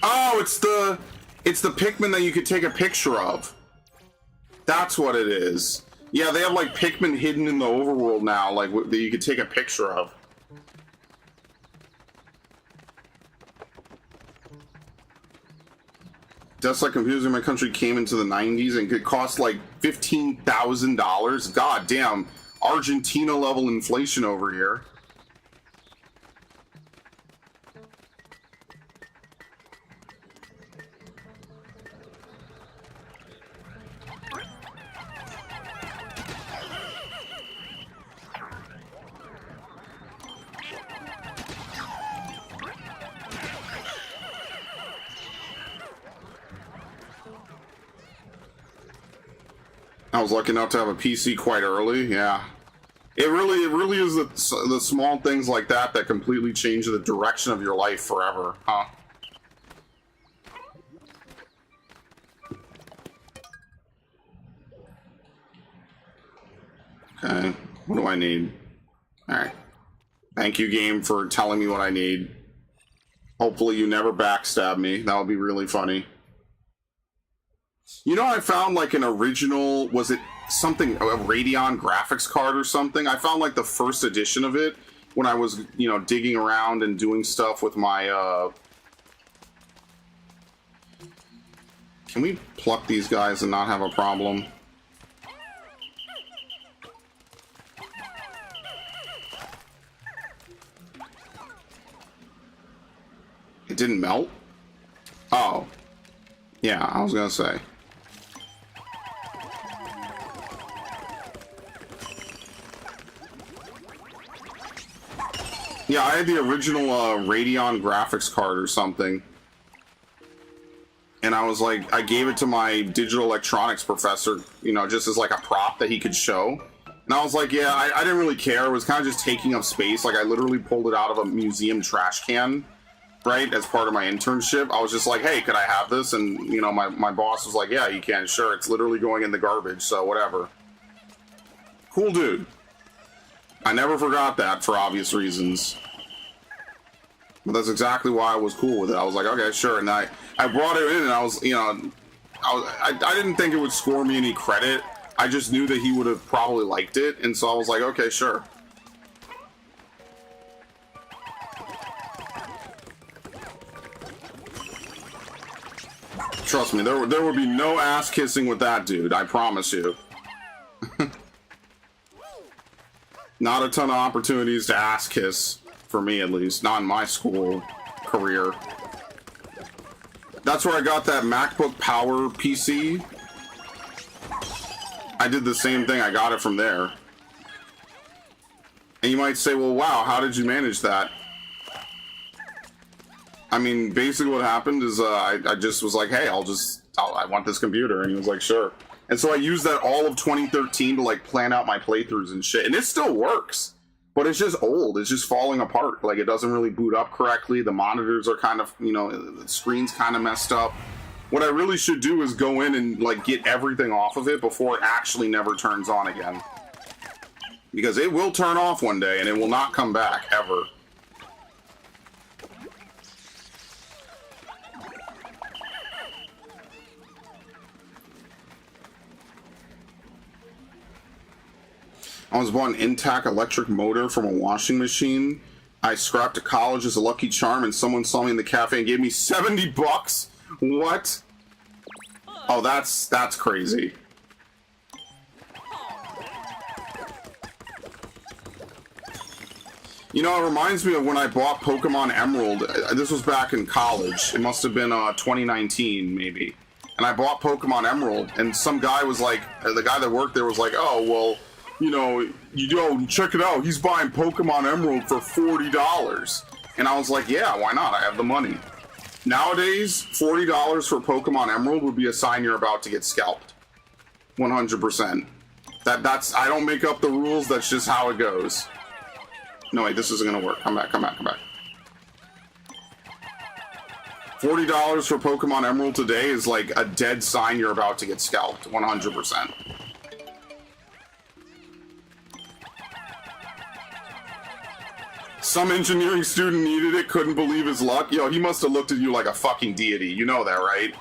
Oh, it's the Pikmin that you could take a picture of. That's what it is. Yeah, they have like Pikmin hidden in the overworld now, like that you could take a picture of. Just like computers in my country came into the 90s and could cost like $15,000. God damn, Argentina level inflation over here. I was lucky enough to have a PC quite early. Yeah, it really is the small things like that that completely change the direction of your life forever, huh? Okay, what do I need? All right, thank you, game, for telling me what I need. Hopefully, you never backstab me. That would be really funny. You know, I found like an original, was it something, a Radeon graphics card or something? I found like the first edition of it when I was, you know, digging around and doing stuff with my, Can we pluck these guys and not have a problem? It didn't melt? Oh. Yeah, I was gonna say. Yeah, I had the original Radeon graphics card or something. And I was like, I gave it to my digital electronics professor, you know, just as like a prop that he could show. And I was like, yeah, I didn't really care. It was kind of just taking up space. Like, I literally pulled it out of a museum trash can, right, as part of my internship. I was just like, hey, could I have this? And, you know, my boss was like, yeah, you can, sure. It's literally going in the garbage, so whatever. Cool dude. I never forgot that for obvious reasons. But that's exactly why I was cool with it. I was like, okay, sure. And I brought it in and I was, you know, I didn't think it would score me any credit. I just knew that he would have probably liked it, and so I was like, okay, sure. Trust me, there would be no ass kissing with that dude, I promise you. Not a ton of opportunities to ass kiss, for me at least, not in my school career. That's where I got that MacBook Power PC. I did the same thing, I got it from there. And you might say, well, wow, how did you manage that? I mean, basically what happened is I just was like, hey, I want this computer. And he was like, sure. And so I used that all of 2013 to like plan out my playthroughs and shit. And it still works, but it's just old. It's just falling apart. Like, it doesn't really boot up correctly. The monitors are kind of, you know, the screen's kind of messed up. What I really should do is go in and like get everything off of it before it actually never turns on again. Because it will turn off one day and it will not come back, ever. I was bought an intact electric motor from a washing machine. I scrapped to college as a lucky charm, and someone saw me in the cafe and gave me 70 bucks. What? Oh, that's crazy. You know, it reminds me of when I bought Pokemon Emerald. This was back in college. It must have been 2019, maybe. And I bought Pokemon Emerald, and some guy was like, the guy that worked there was like, oh, well, you know, check it out. He's buying Pokemon Emerald for $40. And I was like, yeah, why not? I have the money. Nowadays, $40 for Pokemon Emerald would be a sign you're about to get scalped. 100%. That's, I don't make up the rules, that's just how it goes. No, wait, this isn't gonna work. Come back. $40 for Pokemon Emerald today is like a dead sign you're about to get scalped. 100%. Some engineering student needed it, couldn't believe his luck. Yo, he must have looked at you like a fucking deity. You know that, right?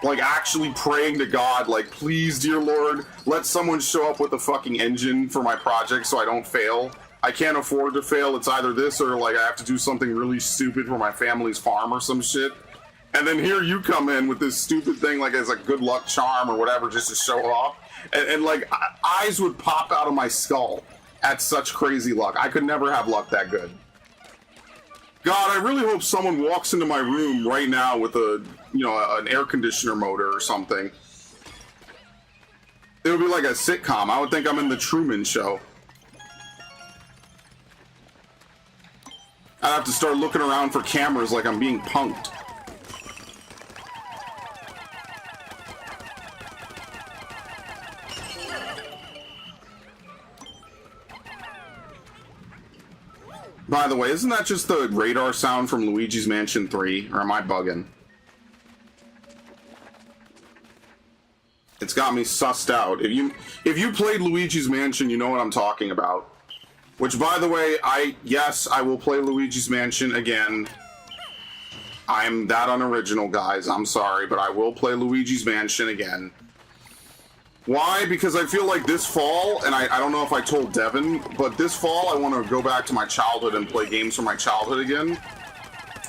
Like, actually praying to God, like, please, dear Lord, let someone show up with a fucking engine for my project so I don't fail. I can't afford to fail. It's either this or, like, I have to do something really stupid for my family's farm or some shit. And then here you come in with this stupid thing, like, as a good luck charm or whatever, just to show off. And like, eyes would pop out of my skull at such crazy luck. I could never have luck that good. God, I really hope someone walks into my room right now with a, you know, an air conditioner motor or something. It would be like a sitcom. I would think I'm in the Truman Show. I'd have to start looking around for cameras like I'm being punked. By the way, isn't that just the radar sound from Luigi's Mansion 3? Or am I bugging? It's got me sussed out. If you played Luigi's Mansion, you know what I'm talking about. Which, by the way, yes, I will play Luigi's Mansion again. I'm that unoriginal, guys. I'm sorry, but I will play Luigi's Mansion again. Why? Because I feel like this fall, and I don't know if I told Devin, but this fall I want to go back to my childhood and play games from my childhood again.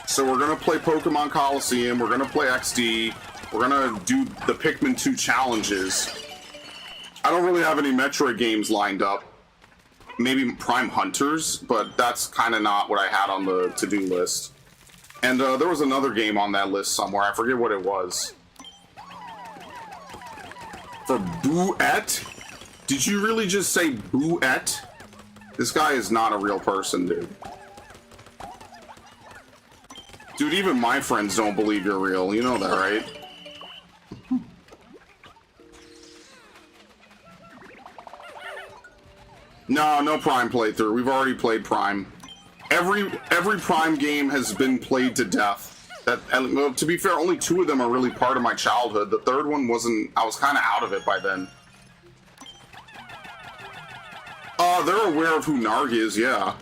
So we're going to play Pokemon Coliseum, we're going to play XD, we're going to do the Pikmin 2 challenges. I don't really have any Metroid games lined up. Maybe Prime Hunters, but that's kind of not what I had on the to-do list. And there was another game on that list somewhere, I forget what it was. For Boo-et? Did you really just say Boo-et? This guy is not a real person, dude. Dude, even my friends don't believe you're real. You know that, right? No Prime playthrough. We've already played Prime. Every Prime game has been played to death. And, well, to be fair, only 2 of them are really part of my childhood. The third one wasn't... I was kind of out of it by then. They're aware of who Narg is, yeah.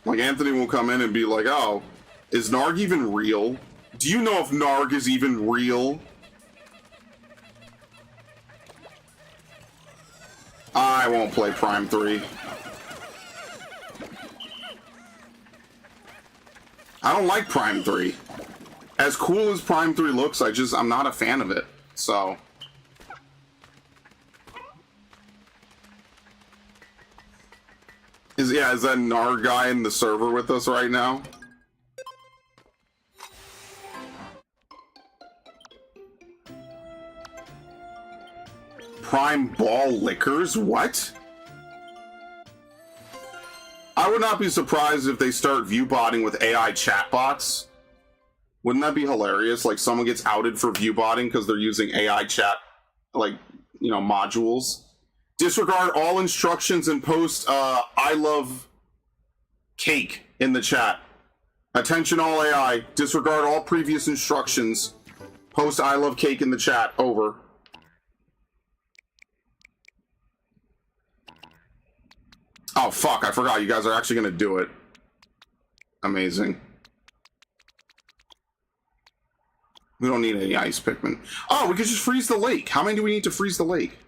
Like, Anthony will come in and be like, oh, is Narg even real? Do you know if Narg is even real? I won't play Prime 3. I don't like Prime 3. As cool as Prime 3 looks, I'm not a fan of it. So. Is that Nar guy in the server with us right now? Prime Ball Liquors? What? I would not be surprised if they start viewbotting with AI chatbots. Wouldn't that be hilarious? Like someone gets outed for viewbotting because they're using AI chat, like, modules. Disregard all instructions and post I love cake in the chat. Attention all AI. Disregard all previous instructions. Post I love cake in the chat. Over. Oh, fuck, I forgot. You guys are actually going to do it. Amazing. We don't need any ice Pikmin. Oh, we could just freeze the lake. How many do we need to freeze the lake?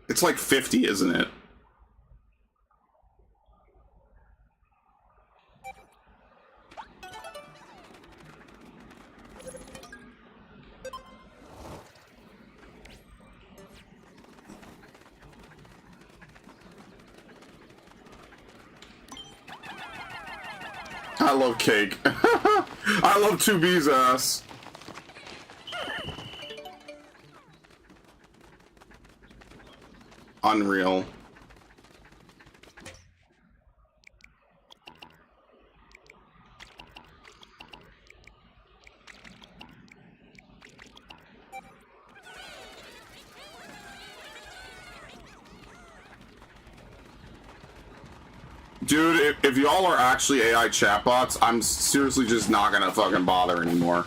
It's like 50, isn't it? I love cake. I love 2B's ass. Unreal. Dude, if y'all are actually AI chatbots, I'm seriously just not gonna fucking bother anymore.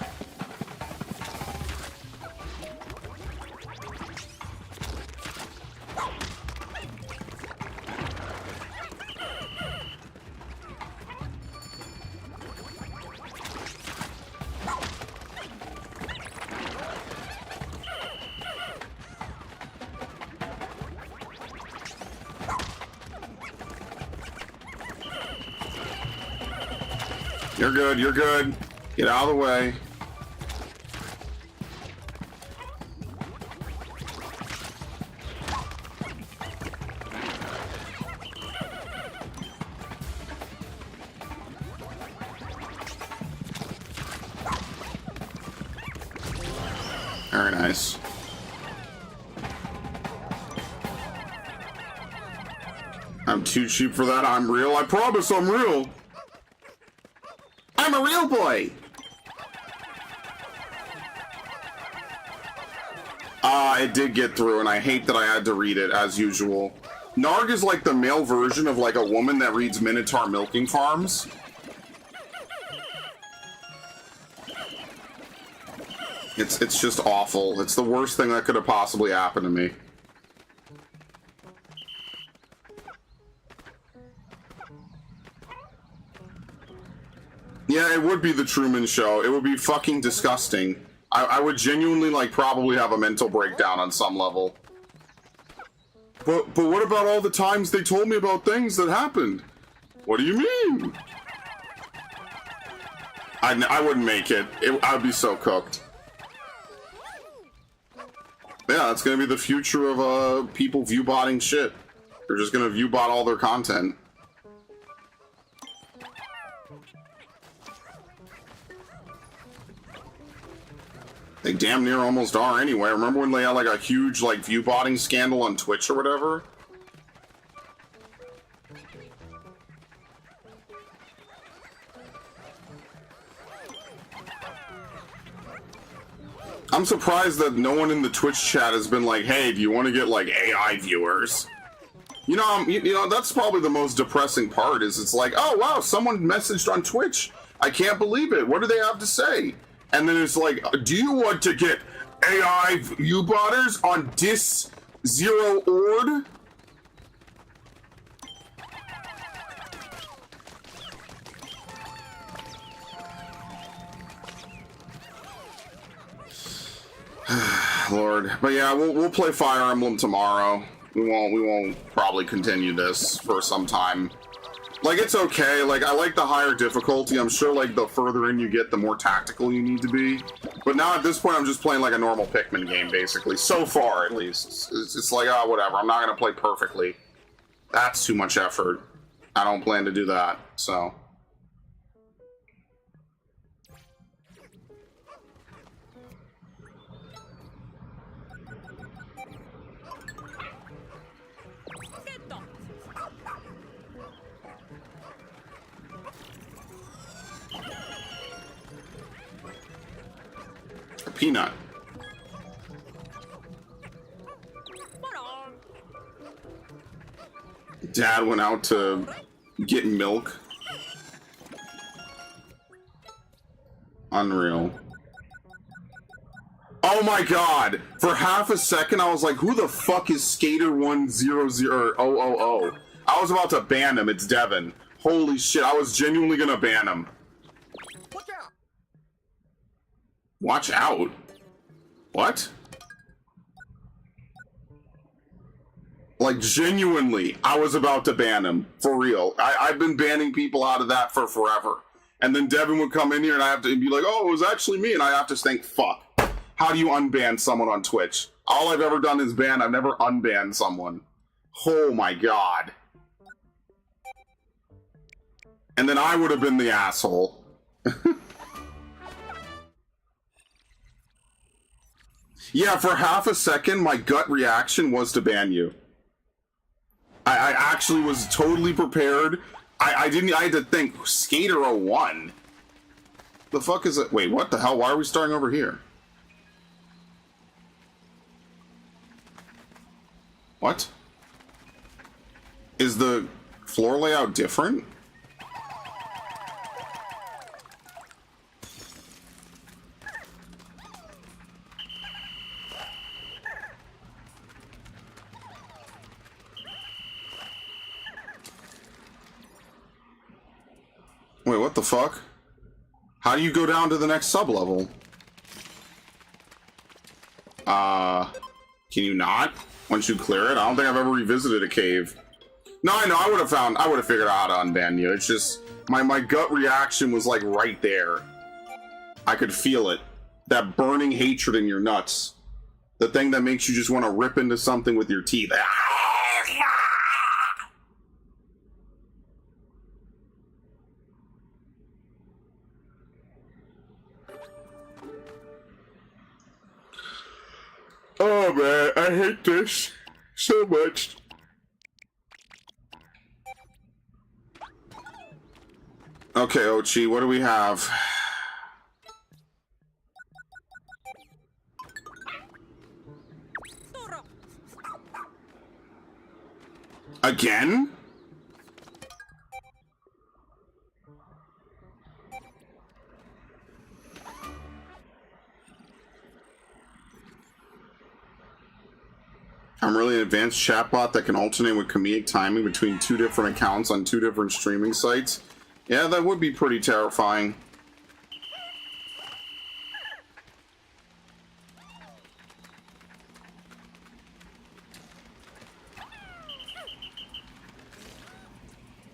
You're good, you're good. Get out of the way. Very nice. I'm too cheap for that. I'm real. I promise I'm real. I'm a real boy! It did get through, and I hate that I had to read it, as usual. Narg is like the male version of like a woman that reads Minotaur Milking Farms. It's just awful. It's the worst thing that could have possibly happened to me. Yeah, it would be the Truman Show. It would be fucking disgusting. I would genuinely, like, probably have a mental breakdown on some level. But what about all the times they told me about things that happened? What do you mean? I wouldn't make it. I'd be so cooked. Yeah, that's gonna be the future of people viewbotting shit. They're just gonna viewbot all their content. They damn near almost are anyway. Remember when they had like a huge like viewbotting scandal on Twitch or whatever? I'm surprised that no one in the Twitch chat has been like, hey, do you want to get like AI viewers? You know, that's probably the most depressing part is it's like, oh wow, someone messaged on Twitch. I can't believe it. What do they have to say? And then it's like, do you want to get AI viewbotters on Dis Zero Ord? Lord. But yeah, we'll play Fire Emblem tomorrow. We won't probably continue this for some time. Like, it's okay. Like, I like the higher difficulty. I'm sure, like, the further in you get, the more tactical you need to be. But now, at this point, I'm just playing like a normal Pikmin game, basically. So far, at least. It's like, oh, whatever. I'm not going to play perfectly. That's too much effort. I don't plan to do that, so... A peanut. Dad went out to get milk. Unreal. Oh my god! For half a second, I was like, who the fuck is Skater100000? I was about to ban him. It's Devin. Holy shit, I was genuinely gonna ban him. Watch out! Watch out? What? Like, genuinely, I was about to ban him. For real. I've been banning people out of that for forever. And then Devin would come in here and I have to be like, oh, it was actually me. And I have to think, fuck. How do you unban someone on Twitch? All I've ever done is ban. I've never unbanned someone. Oh my god. And then I would have been the asshole. Yeah, for half a second, my gut reaction was to ban you. I actually was totally prepared. I had to think, Skater01? The fuck is it? Wait, what the hell? Why are we starting over here? What? Is the floor layout different? Wait, what the fuck? How do you go down to the next sub-level? Can you not? Once you clear it? I don't think I've ever revisited a cave. No, I know, I would have figured out how to unban you. It's just, my gut reaction was like right there. I could feel it. That burning hatred in your nuts. The thing that makes you just want to rip into something with your teeth. Oh man, I hate this so much. Okay, Ochi, what do we have? Again? I'm really an advanced chatbot that can alternate with comedic timing between 2 different accounts on 2 different streaming sites. Yeah, that would be pretty terrifying.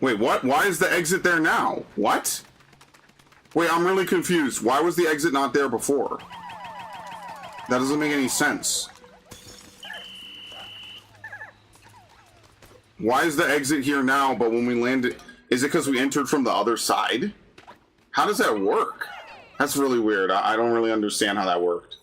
Wait, what? Why is the exit there now? What? Wait, I'm really confused. Why was the exit not there before? That doesn't make any sense. Why is the exit here now, but when we landed... Is it because we entered from the other side? How does that work? That's really weird. I don't really understand how that worked.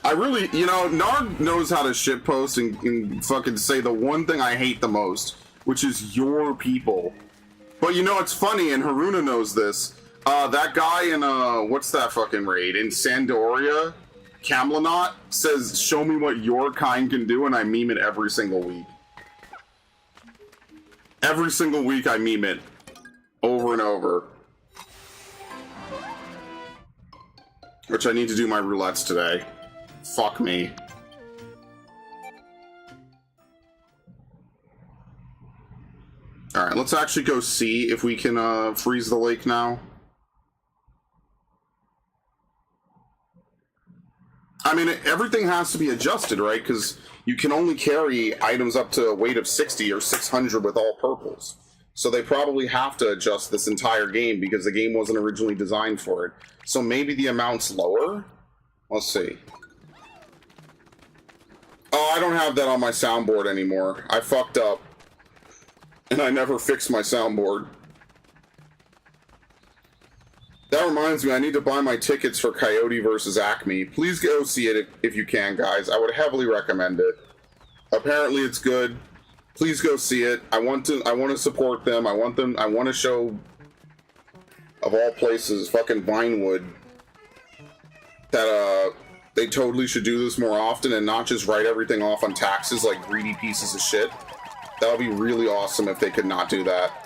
I really... You know, Narg knows how to shitpost and fucking say the one thing I hate the most, which is your people. But you know, it's funny, and Haruna knows this. That guy in, what's that fucking raid? In Sandoria... Camlanot says, show me what your kind can do, and I meme it every single week. Every single week I meme it. Over and over. Which I need to do my roulettes today. Fuck me. Alright, let's actually go see if we can freeze the lake now. I mean, everything has to be adjusted, right? Because you can only carry items up to a weight of 60 or 600 with all purples. So they probably have to adjust this entire game because the game wasn't originally designed for it. So maybe the amount's lower? Let's see. Oh, I don't have that on my soundboard anymore. I fucked up. And I never fixed my soundboard. That reminds me, I need to buy my tickets for Coyote versus Acme. Please go see it if you can, guys. I would heavily recommend it. Apparently it's good. Please go see it. I want to support them. I want to show, of all places, fucking Vinewood, that they totally should do this more often and not just write everything off on taxes like greedy pieces of shit. That would be really awesome if they could not do that.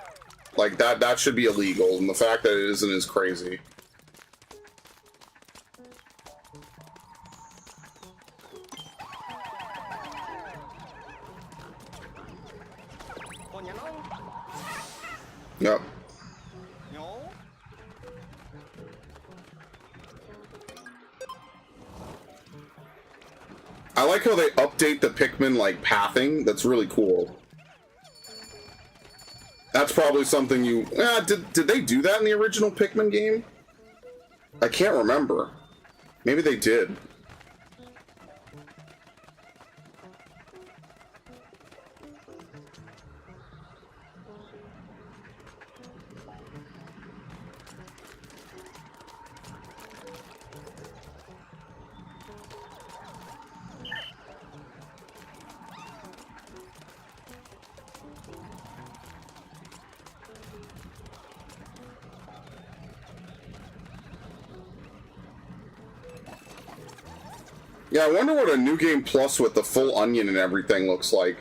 Like, that should be illegal, and the fact that it isn't is crazy. Yep. I like how they update the Pikmin, like, pathing. That's really cool. That's probably something you... did they do that in the original Pikmin game? I can't remember. Maybe they did. Yeah, I wonder what a New Game Plus with the full onion and everything looks like.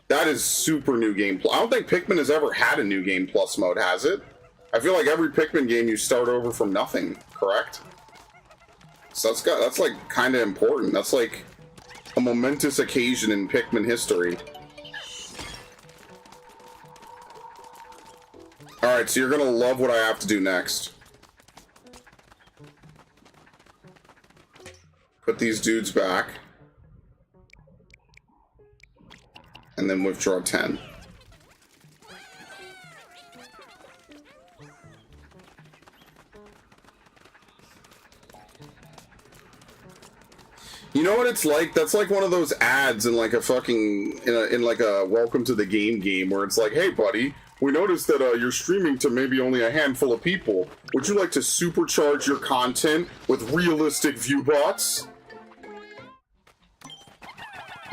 That is super New Game Plus. I don't think Pikmin has ever had a New Game Plus mode, has it? I feel like every Pikmin game you start over from nothing, correct? So that's like kind of important. That's like a momentous occasion in Pikmin history. Alright, so you're gonna love what I have to do next. Put these dudes back. And then withdraw 10. You know what it's like? That's like one of those ads in like a fucking in like a Welcome to the Game where it's like, hey buddy, we noticed that you're streaming to maybe only a handful of people. Would you like to supercharge your content with realistic view bots?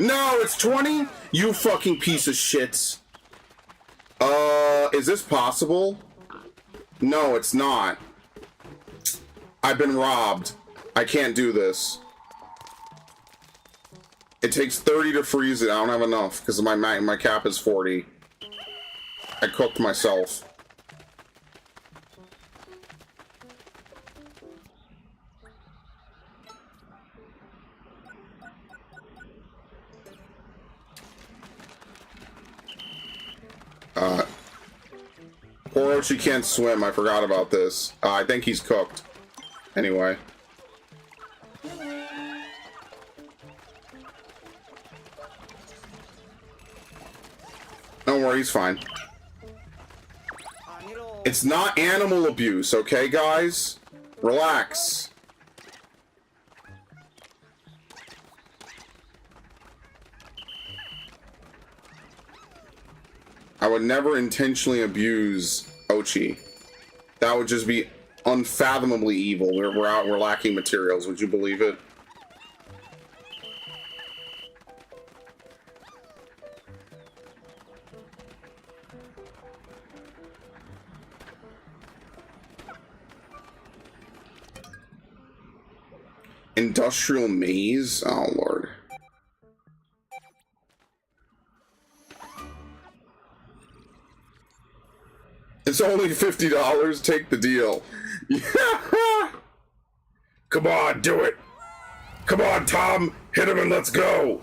No, it's 20? You fucking piece of shit. Is this possible? No, it's not. I've been robbed. I can't do this. It takes 30 to freeze it. I don't have enough because my cap is 40. I cooked myself. Poor Ochi can't swim. I forgot about this. I think he's cooked. Anyway. Don't worry, he's fine. It's not animal abuse, okay, guys? Relax. I would never intentionally abuse Ochi. That would just be unfathomably evil. We're lacking materials. Would you believe it? Industrial maze? Oh, Lord. It's only $50. Take the deal. Yeah. Come on, do it. Come on, Tom. Hit him and let's go.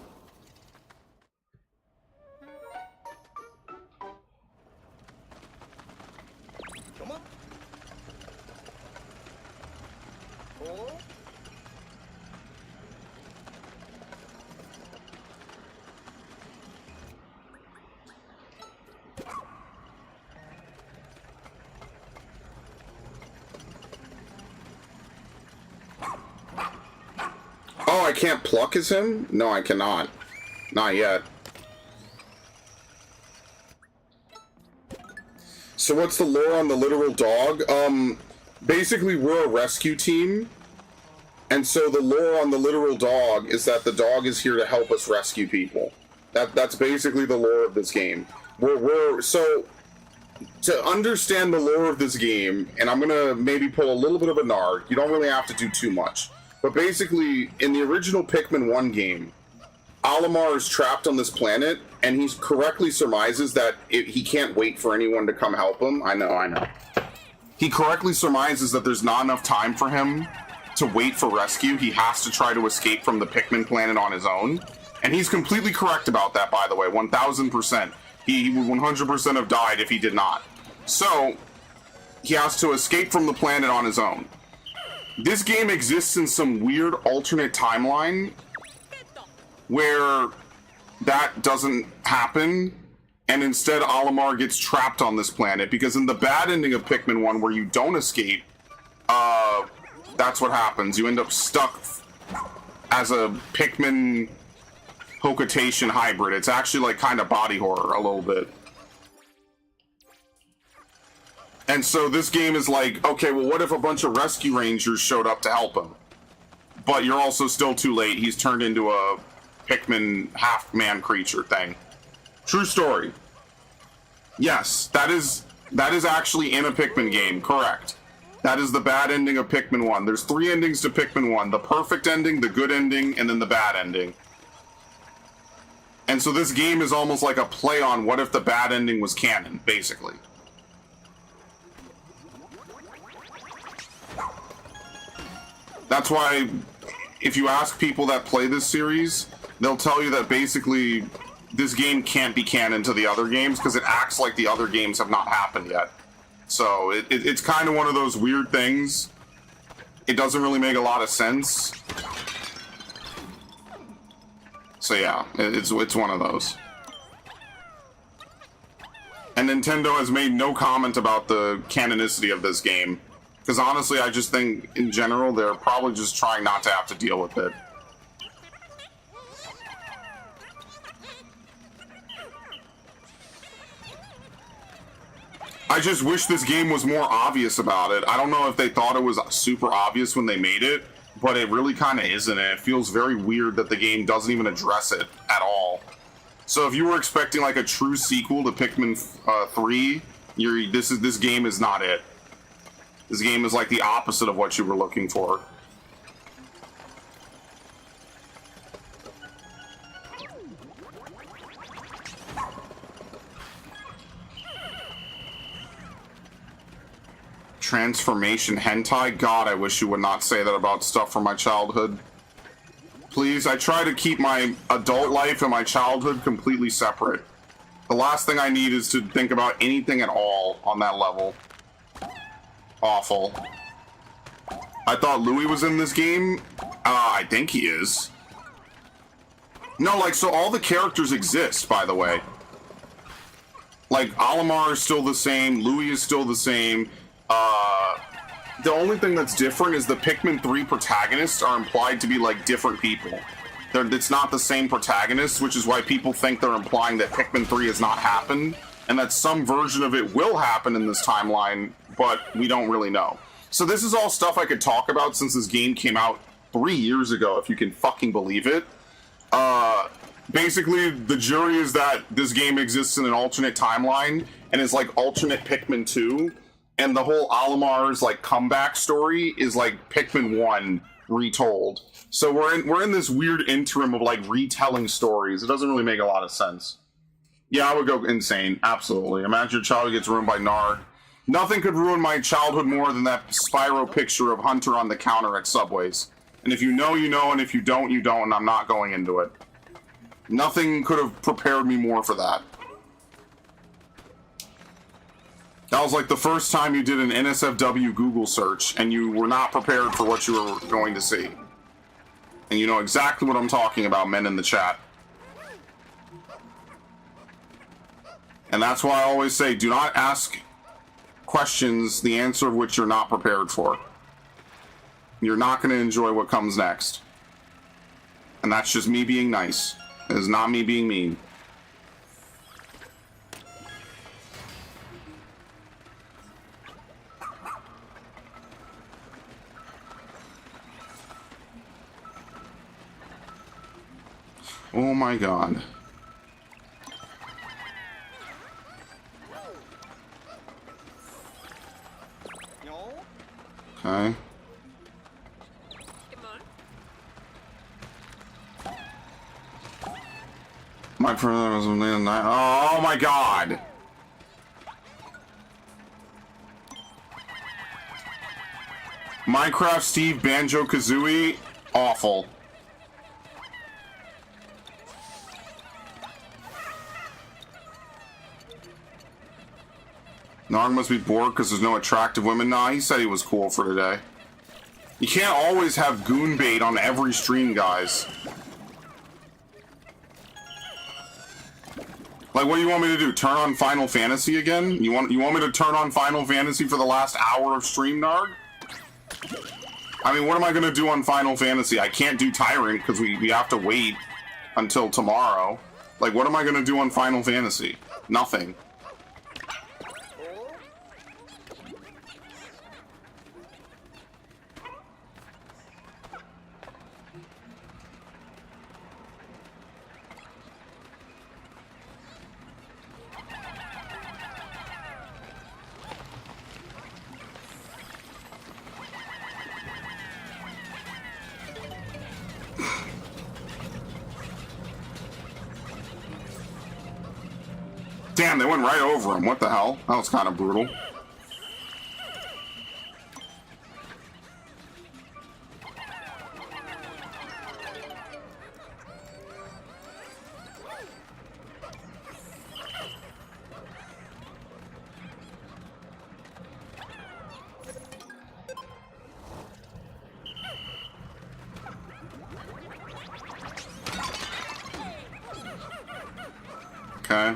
Come on. Oh, I can't pluck as him? No, I cannot. Not yet. So what's the lore on the literal dog? Basically we're a rescue team. And so the lore on the literal dog is that the dog is here to help us rescue people. That's basically the lore of this game. So to understand the lore of this game, and I'm gonna maybe pull a little bit of a nard, you don't really have to do too much. But basically, in the original Pikmin 1 game, Olimar is trapped on this planet, and he correctly surmises that he can't wait for anyone to come help him. I know. He correctly surmises that there's not enough time for him to wait for rescue. He has to try to escape from the Pikmin planet on his own. And he's completely correct about that, by the way, 1000%. He would 100% have died if he did not. So, he has to escape from the planet on his own. This game exists in some weird alternate timeline where that doesn't happen, and instead Olimar gets trapped on this planet, because in the bad ending of Pikmin 1 where you don't escape, that's what happens. You end up stuck as a Pikmin Hokotation hybrid. It's actually like kind of body horror a little bit. And so this game is like, okay, well, what if a bunch of rescue rangers showed up to help him? But you're also still too late. He's turned into a Pikmin half-man creature thing. True story. Yes, that is actually in a Pikmin game, correct. That is the bad ending of Pikmin 1. There's 3 endings to Pikmin 1. The perfect ending, the good ending, and then the bad ending. And so this game is almost like a play on what if the bad ending was canon, basically. That's why, if you ask people that play this series, they'll tell you that basically this game can't be canon to the other games because it acts like the other games have not happened yet. So it's kind of one of those weird things. It doesn't really make a lot of sense. So yeah, it's one of those. And Nintendo has made no comment about the canonicity of this game. Because honestly, I just think, in general, they're probably just trying not to have to deal with it. I just wish this game was more obvious about it. I don't know if they thought it was super obvious when they made it, but it really kind of isn't. And it feels very weird that the game doesn't even address it at all. So if you were expecting like a true sequel to Pikmin 3, this game is not it. This game is like the opposite of what you were looking for. Transformation hentai? God, I wish you would not say that about stuff from my childhood. Please, I try to keep my adult life and my childhood completely separate. The last thing I need is to think about anything at all on that level. Awful. I thought Louis was in this game. I think he is. No, like, so all the characters exist, by the way. Like, Olimar is still the same, Louis is still the same. The only thing that's different is the Pikmin 3 protagonists are implied to be, like, different people. It's not the same protagonists, which is why people think they're implying that Pikmin 3 has not happened, and that some version of it will happen in this timeline, but we don't really know. So this is all stuff I could talk about since this game came out 3 years ago, if you can fucking believe it. Basically, the jury is that this game exists in an alternate timeline, and is like alternate Pikmin 2, and the whole Olimar's like comeback story is like Pikmin 1 retold. So we're in this weird interim of like retelling stories. It doesn't really make a lot of sense. Yeah, I would go insane. Absolutely. Imagine your child gets ruined by Nard. Nothing could ruin my childhood more than that Spyro picture of Hunter on the counter at Subways. And if you know, you know, and if you don't, you don't, and I'm not going into it. Nothing could have prepared me more for that. That was like the first time you did an NSFW Google search, and you were not prepared for what you were going to see. And you know exactly what I'm talking about, men in the chat. And that's why I always say, do not ask questions the answer of which you're not prepared for. You're not going to enjoy what comes next. And that's just me being nice. It is not me being mean. Oh my god. Okay. My brother was oh my god. Minecraft Steve Banjo-Kazooie, awful. Narg must be bored because there's no attractive women. Nah, he said he was cool for today. You can't always have goon bait on every stream, guys. Like, what do you want me to do? Turn on Final Fantasy again? You want me to turn on Final Fantasy for the last hour of stream, Narg? I mean, what am I going to do on Final Fantasy? I can't do Tyrant because we have to wait until tomorrow. Like, what am I going to do on Final Fantasy? Nothing. Damn, they went right over him. What the hell? That was kind of brutal. Okay.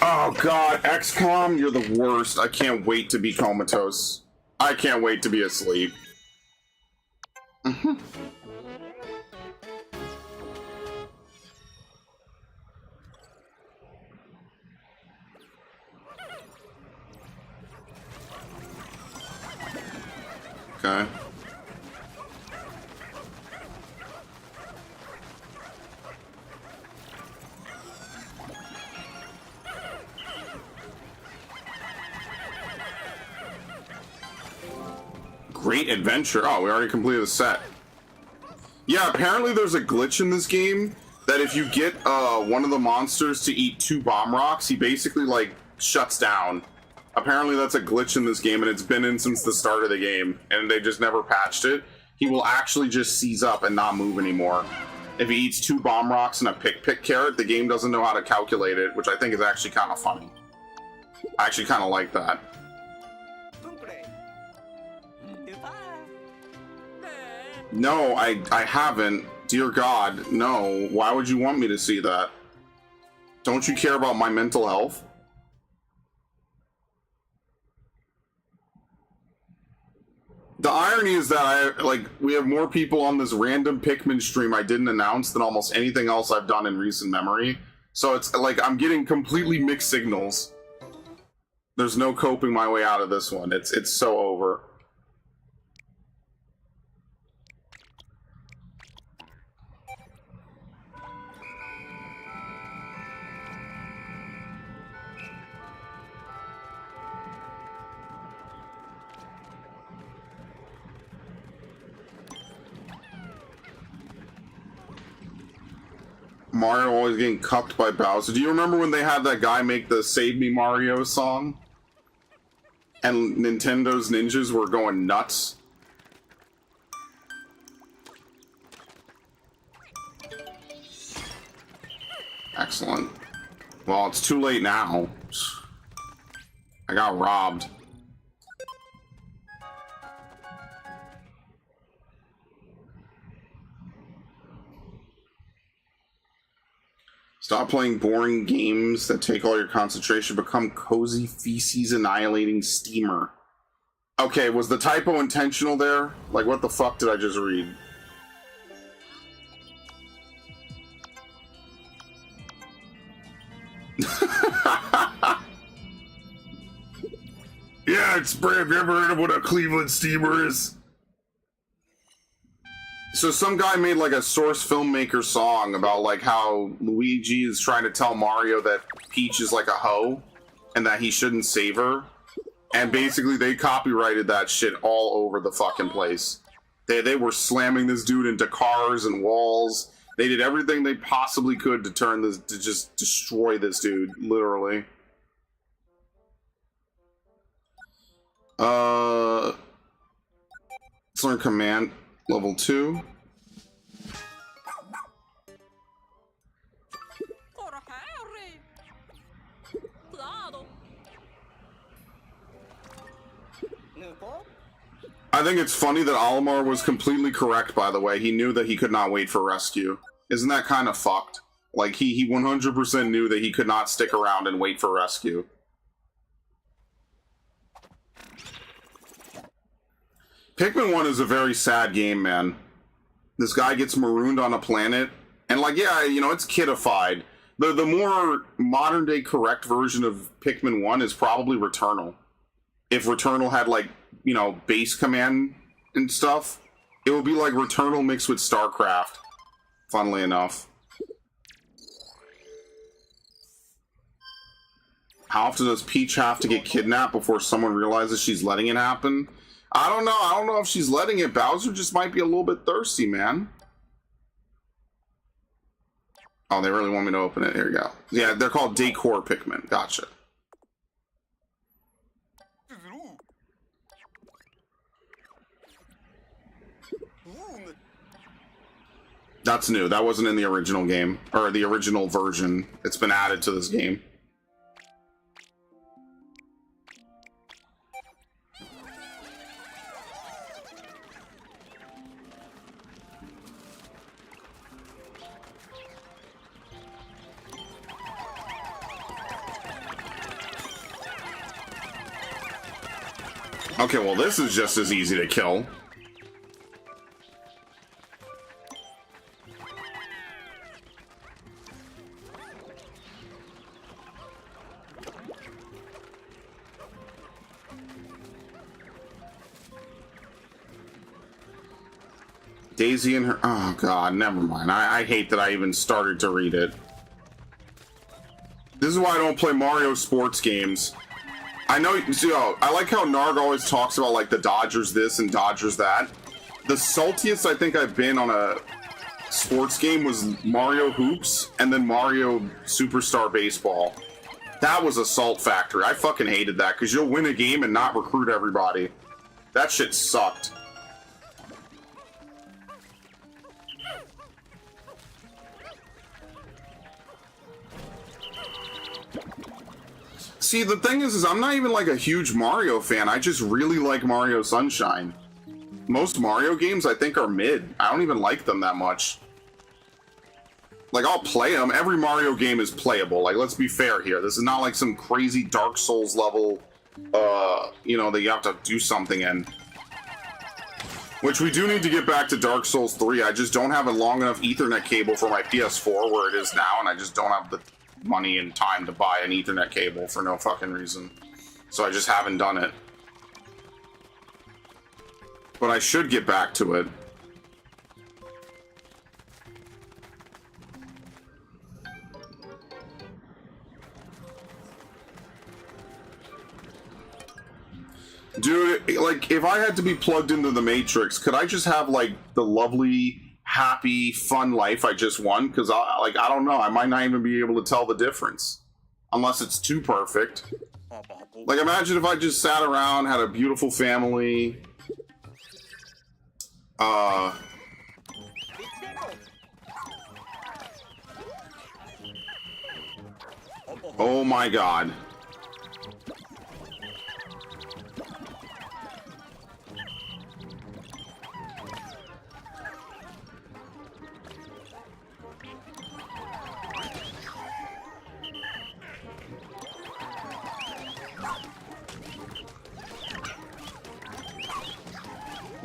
Oh god, XCOM, you're the worst. I can't wait to be comatose. I can't wait to be asleep. Okay. Great adventure. Oh, we already completed the set. Yeah, apparently there's a glitch in this game that if you get one of the monsters to eat 2 bomb rocks, he basically, like, shuts down. Apparently that's a glitch in this game, and it's been in since the start of the game, and they just never patched it. He will actually just seize up and not move anymore. If he eats 2 bomb rocks and a pick carrot, the game doesn't know how to calculate it, which I think is actually kind of funny. I actually kind of like that. No, I haven't. Dear God, no. Why would you want me to see that? Don't you care about my mental health? The irony is that we have more people on this random Pikmin stream I didn't announce than almost anything else I've done in recent memory. So it's like I'm getting completely mixed signals. There's no coping my way out of this one. It's so over. Mario always getting cucked by Bowser. Do you remember when they had that guy make the Save Me Mario song? And Nintendo's ninjas were going nuts? Excellent. Well, it's too late now. I got robbed. Stop playing boring games that take all your concentration. Become cozy, feces annihilating steamer. Okay, was the typo intentional there? Like, what the fuck did I just read? Yeah, it's Bray. Have you ever heard of what a Cleveland steamer is? So some guy made like a source filmmaker song about like how Luigi is trying to tell Mario that Peach is like a hoe and that he shouldn't save her. And basically they copyrighted that shit all over the fucking place. They were slamming this dude into cars and walls. They did everything they possibly could to turn this, to just destroy this dude, literally. Let's learn command level 2. I think it's funny that Olimar was completely correct, by the way. He knew that he could not wait for rescue. Isn't that kind of fucked? Like, he 100% knew that he could not stick around and wait for rescue. Pikmin 1 is a very sad game, man. This guy gets marooned on a planet, and like, yeah, you know, it's kidified. The more modern-day correct version of Pikmin 1 is probably Returnal. If Returnal had, like, you know, base command and stuff, it would be like Returnal mixed with StarCraft, funnily enough. How often does Peach have to get kidnapped before someone realizes she's letting it happen? I don't know. I don't know if she's letting it. Bowser just might be a little bit thirsty, man. Oh, they really want me to open it. Here we go. Yeah, they're called Decor Pikmin. Gotcha. That's new. That wasn't in the original game, or the original version. It's been added to this game. Okay, well, this is just as easy to kill. Daisy and her... Oh, God, never mind. I hate that I even started to read it. This is why I don't play Mario sports games. I know... You know, I like how Narg always talks about, like, the Dodgers this and Dodgers that. The saltiest I think I've been on a sports game was Mario Hoops and then Mario Superstar Baseball. That was a salt factory. I fucking hated that, because you'll win a game and not recruit everybody. That shit sucked. See, the thing is I'm not even like a huge Mario fan. I just really like Mario Sunshine. Most Mario games I think are mid. I don't even like them that much. Like, I'll play them. Every Mario game is playable. Like, let's be fair here. This is not like some crazy Dark Souls level, you know, that you have to do something in. Which we do need to get back to Dark Souls 3. I just don't have a long enough Ethernet cable for my PS4 where it is now, and I just don't have the money and time to buy an Ethernet cable for no fucking reason. So I just haven't done it. But I should get back to it. Dude, like, if I had to be plugged into the Matrix, could I just have, like, the lovely, happy, fun life I just won? Because, I don't know. I might not even be able to tell the difference. Unless it's too perfect. Like, imagine if I just sat around, had a beautiful family. Oh my god.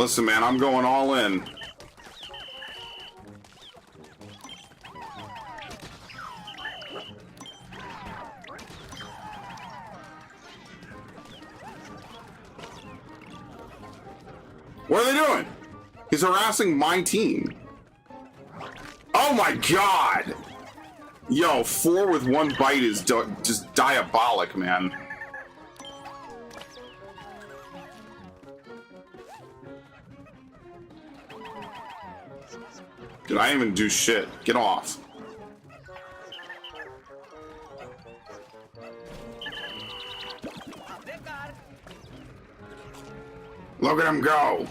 Listen, man, I'm going all in. What are they doing? He's harassing my team. Oh my god! Yo, 4 with 1 bite is just diabolic, man. Dude, I didn't even do shit. Get off. Look at him go.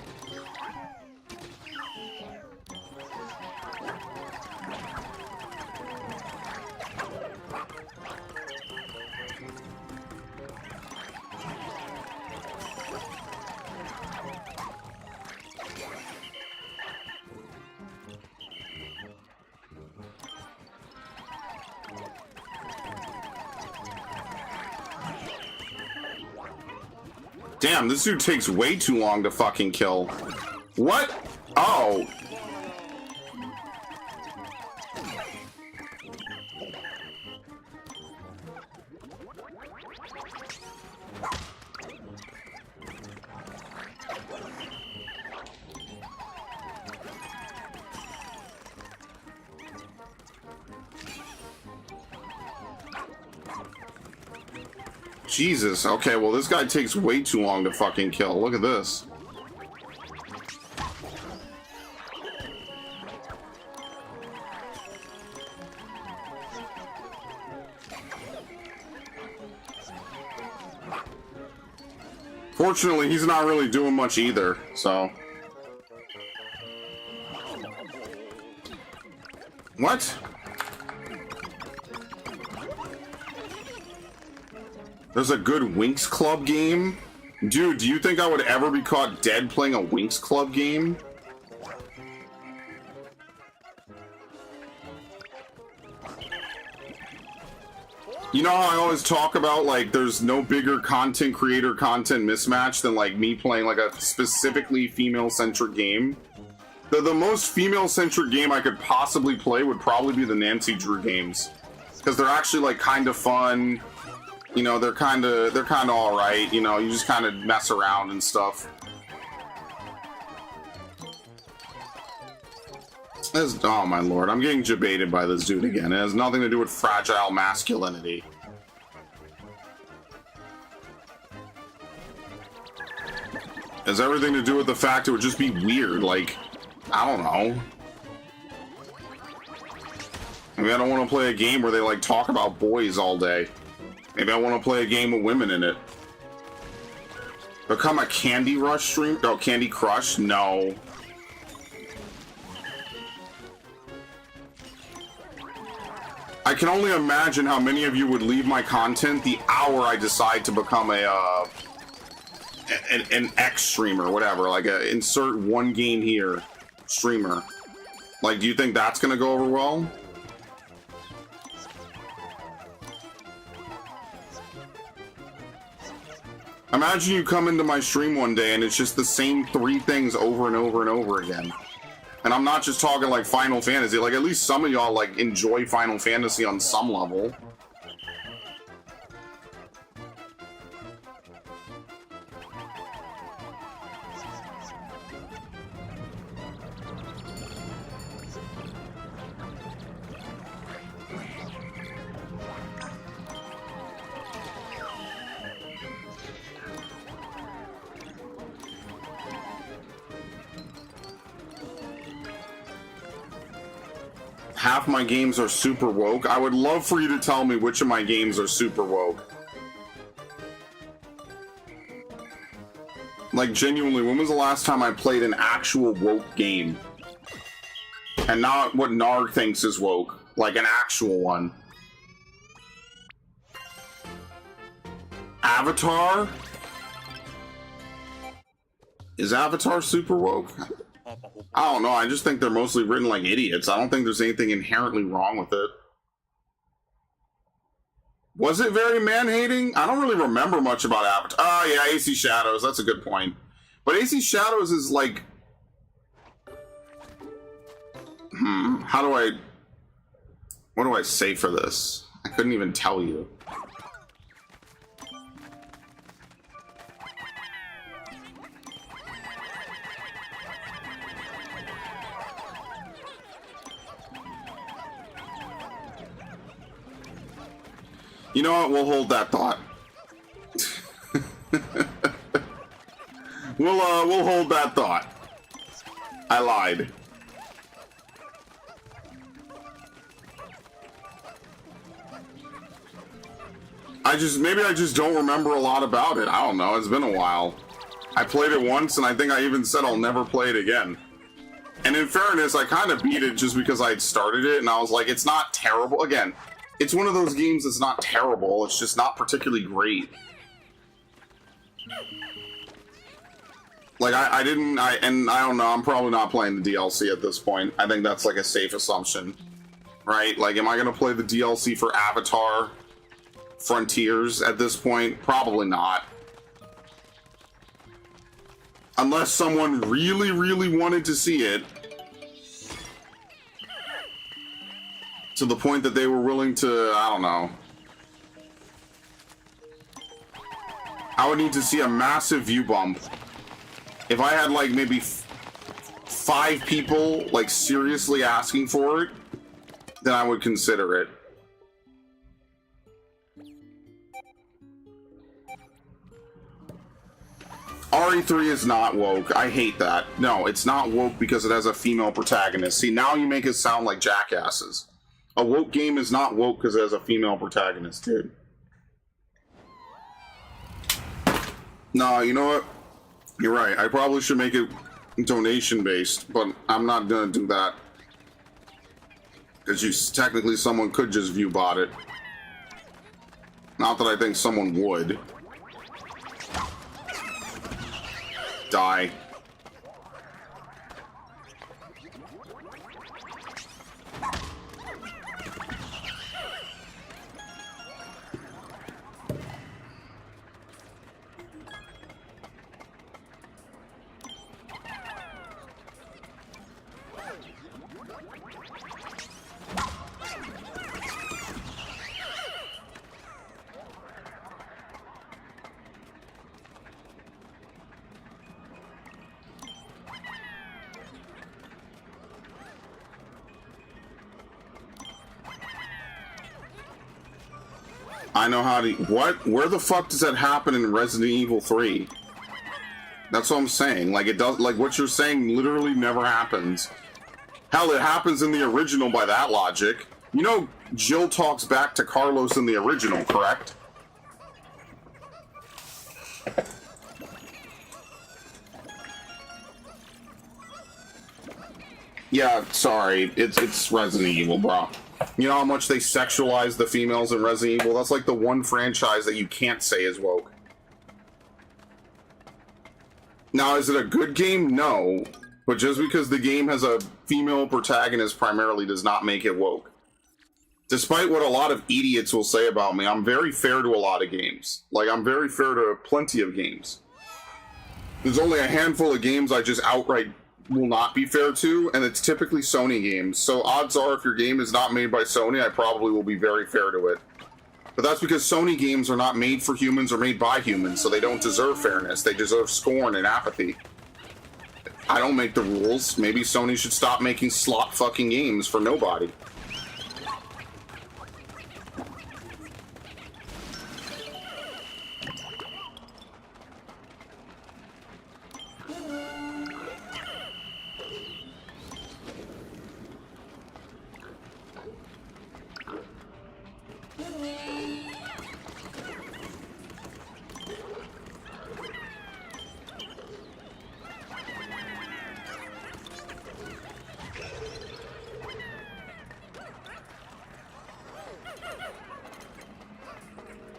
Damn, this dude takes way too long to fucking kill. What? Oh. Jesus, okay, well this guy takes way too long to fucking kill. Look at this. Fortunately, he's not really doing much either, so... What? There's a good Winx Club game? Dude, do you think I would ever be caught dead playing a Winx Club game? You know how I always talk about, like, there's no bigger content creator content mismatch than, like, me playing, like, a specifically female-centric game? The most female-centric game I could possibly play would probably be the Nancy Drew games. Because they're actually, like, kind of fun. You know, they're kind of all right. You know, you just kind of mess around and stuff. Oh my lord, I'm getting debated by this dude again. It has nothing to do with fragile masculinity. It has everything to do with the fact it would just be weird. Like, I don't know. Maybe I don't want to play a game where they like talk about boys all day. Maybe I want to play a game with women in it. Become a Candy Rush stream? Oh, Candy Crush? No. I can only imagine how many of you would leave my content the hour I decide to become a an X streamer, whatever. Like a insert one game here streamer. Like, do you think that's gonna go over well? Imagine you come into my stream one day and it's just the same 3 things over and over and over again. And I'm not just talking like Final Fantasy, like at least some of y'all like enjoy Final Fantasy on some level. Half my games are super woke. I would love for you to tell me which of my games are super woke. Like, genuinely, when was the last time I played an actual woke game? And not what Narg thinks is woke. Like, an actual one. Avatar? Is Avatar super woke? I don't know, I just think they're mostly written like idiots. I don't think there's anything inherently wrong with it. Was it very man-hating? I don't really remember much about Avatar. Oh yeah, AC Shadows, that's a good point. But AC Shadows is like... how do I... What do I say for this? I couldn't even tell you. You know what? We'll hold that thought. We'll hold that thought. I lied. Maybe I just don't remember a lot about it. I don't know. It's been a while. I played it once, and I think I even said I'll never play it again. And in fairness, I kind of beat it just because I had started it, and I was like, it's not terrible. Again, it's one of those games that's not terrible. It's just not particularly great. Like, I don't know, I'm probably not playing the DLC at this point. I think that's like a safe assumption, right? Like, am I going to play the DLC for Avatar Frontiers at this point? Probably not. Unless someone really, really wanted to see it to the point that they were willing to, I don't know. I would need to see a massive view bump. If I had like maybe 5 people like seriously asking for it, then I would consider it. RE3 is not woke. I hate that. No, it's not woke because it has a female protagonist. See, now you make it sound like jackasses. A woke game is not woke because it has a female protagonist, dude. No, you know what? You're right. I probably should make it donation-based, but I'm not gonna do that. Because technically someone could just view bot it. Not that I think someone would. Die. I know how to... What? Where the fuck does that happen in Resident Evil 3? That's what I'm saying. Like, it does... Like, what you're saying literally never happens. Hell, it happens in the original by that logic. You know, Jill talks back to Carlos in the original, correct? Yeah, sorry. It's Resident Evil, bro. You know how much they sexualize the females in Resident Evil? That's like the one franchise that you can't say is woke. Now, is it a good game? No. But just because the game has a female protagonist primarily does not make it woke. Despite what a lot of idiots will say about me, I'm very fair to a lot of games. Like, I'm very fair to plenty of games. There's only a handful of games I just outright will not be fair to, and it's typically Sony games. So odds are if your game is not made by Sony, I probably will be very fair to it. But that's because Sony games are not made for humans or made by humans, so they don't deserve fairness. They deserve scorn and apathy. I don't make the rules. Maybe Sony should stop making slot fucking games for nobody.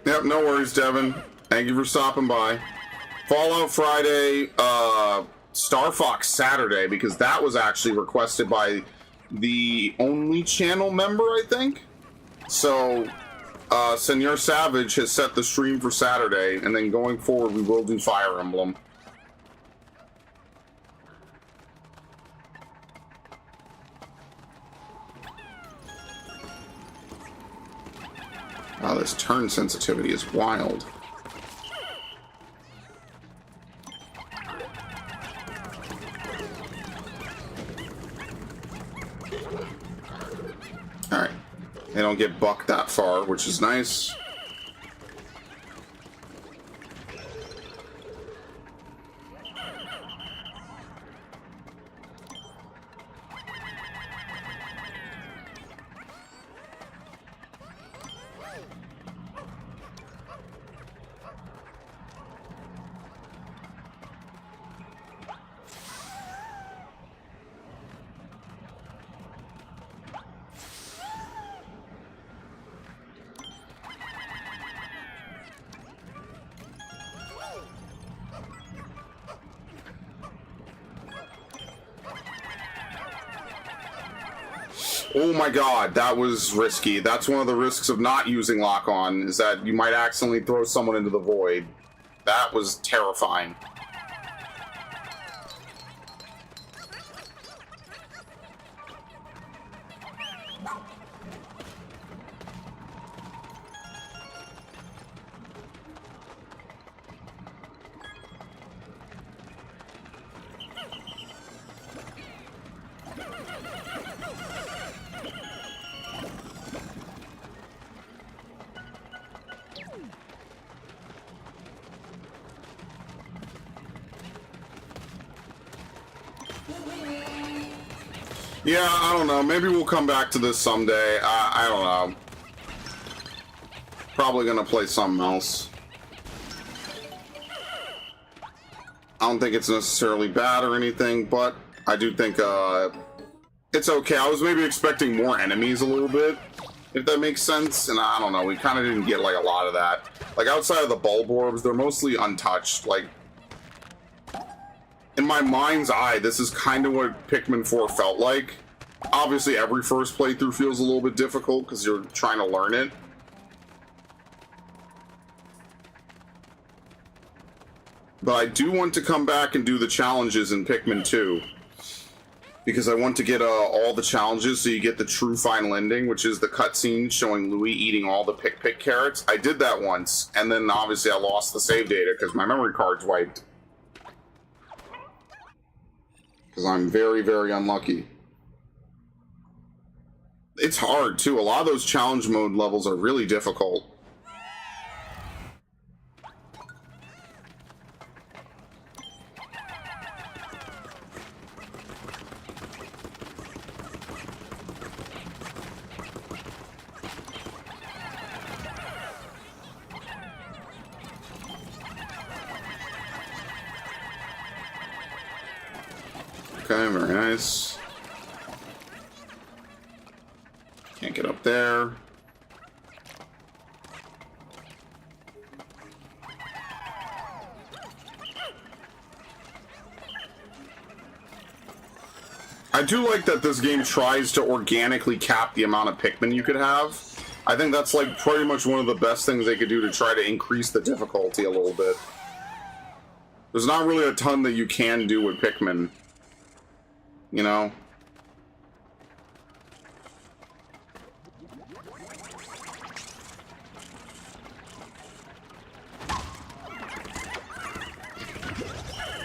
Yep, no worries, Devin. Thank you for stopping by. Fallout Friday, Star Fox Saturday, because that was actually requested by the only channel member, I think. So, Senor Savage has set the stream for Saturday, and then going forward, we will do Fire Emblem. Wow, this turn sensitivity is wild. Alright. They don't get bucked that far, which is nice. Oh my god, that was risky. That's one of the risks of not using lock-on, is that you might accidentally throw someone into the void. That was terrifying. Yeah, I don't know. Maybe we'll come back to this someday. I don't know. Probably gonna play something else. I don't think it's necessarily bad or anything, but I do think it's okay. I was maybe expecting more enemies a little bit, if that makes sense. And I don't know. We kind of didn't get like a lot of that. Like outside of the bulb orbs, they're mostly untouched. Like, in my mind's eye, this is kind of what Pikmin 4 felt like. Obviously, every first playthrough feels a little bit difficult because you're trying to learn it. But I do want to come back and do the challenges in Pikmin 2. Because I want to get all the challenges so you get the true final ending, which is the cutscene showing Louie eating all the Pick carrots. I did that once, and then obviously I lost the save data because my memory card's wiped. Because I'm very, very unlucky. It's hard, too. A lot of those challenge mode levels are really difficult. Okay, very nice. Can't get up there. I do like that this game tries to organically cap the amount of Pikmin you could have. I think that's like pretty much one of the best things they could do to try to increase the difficulty a little bit. There's not really a ton that you can do with Pikmin. You know?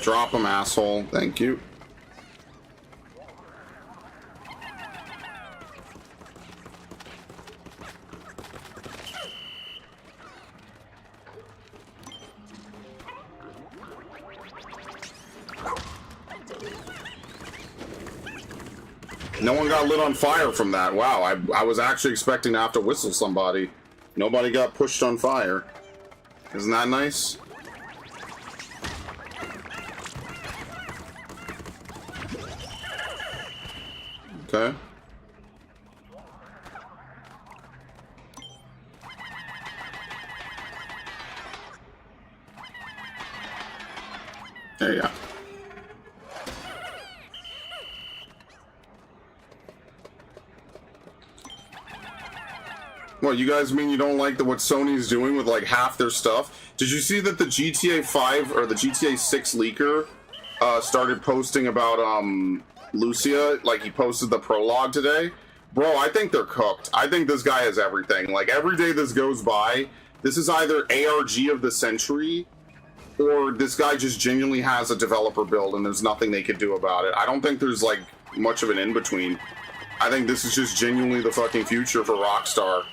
Drop him, asshole. Thank you. No one got lit on fire from that. Wow, I was actually expecting to have to whistle somebody. Nobody got pushed on fire. Isn't that nice? Okay. There you go. What, you guys mean you don't like what Sony's doing with like half their stuff? Did you see that the GTA 5 or the GTA 6 leaker started posting about Lucia? Like he posted the prologue today. Bro, I think they're cooked. I think this guy has everything. Like, every day this goes by, this is either ARG of the century, or this guy just genuinely has a developer build and there's nothing they could do about it. I don't think there's, like, much of an in-between. I think this is just genuinely the fucking future for Rockstar.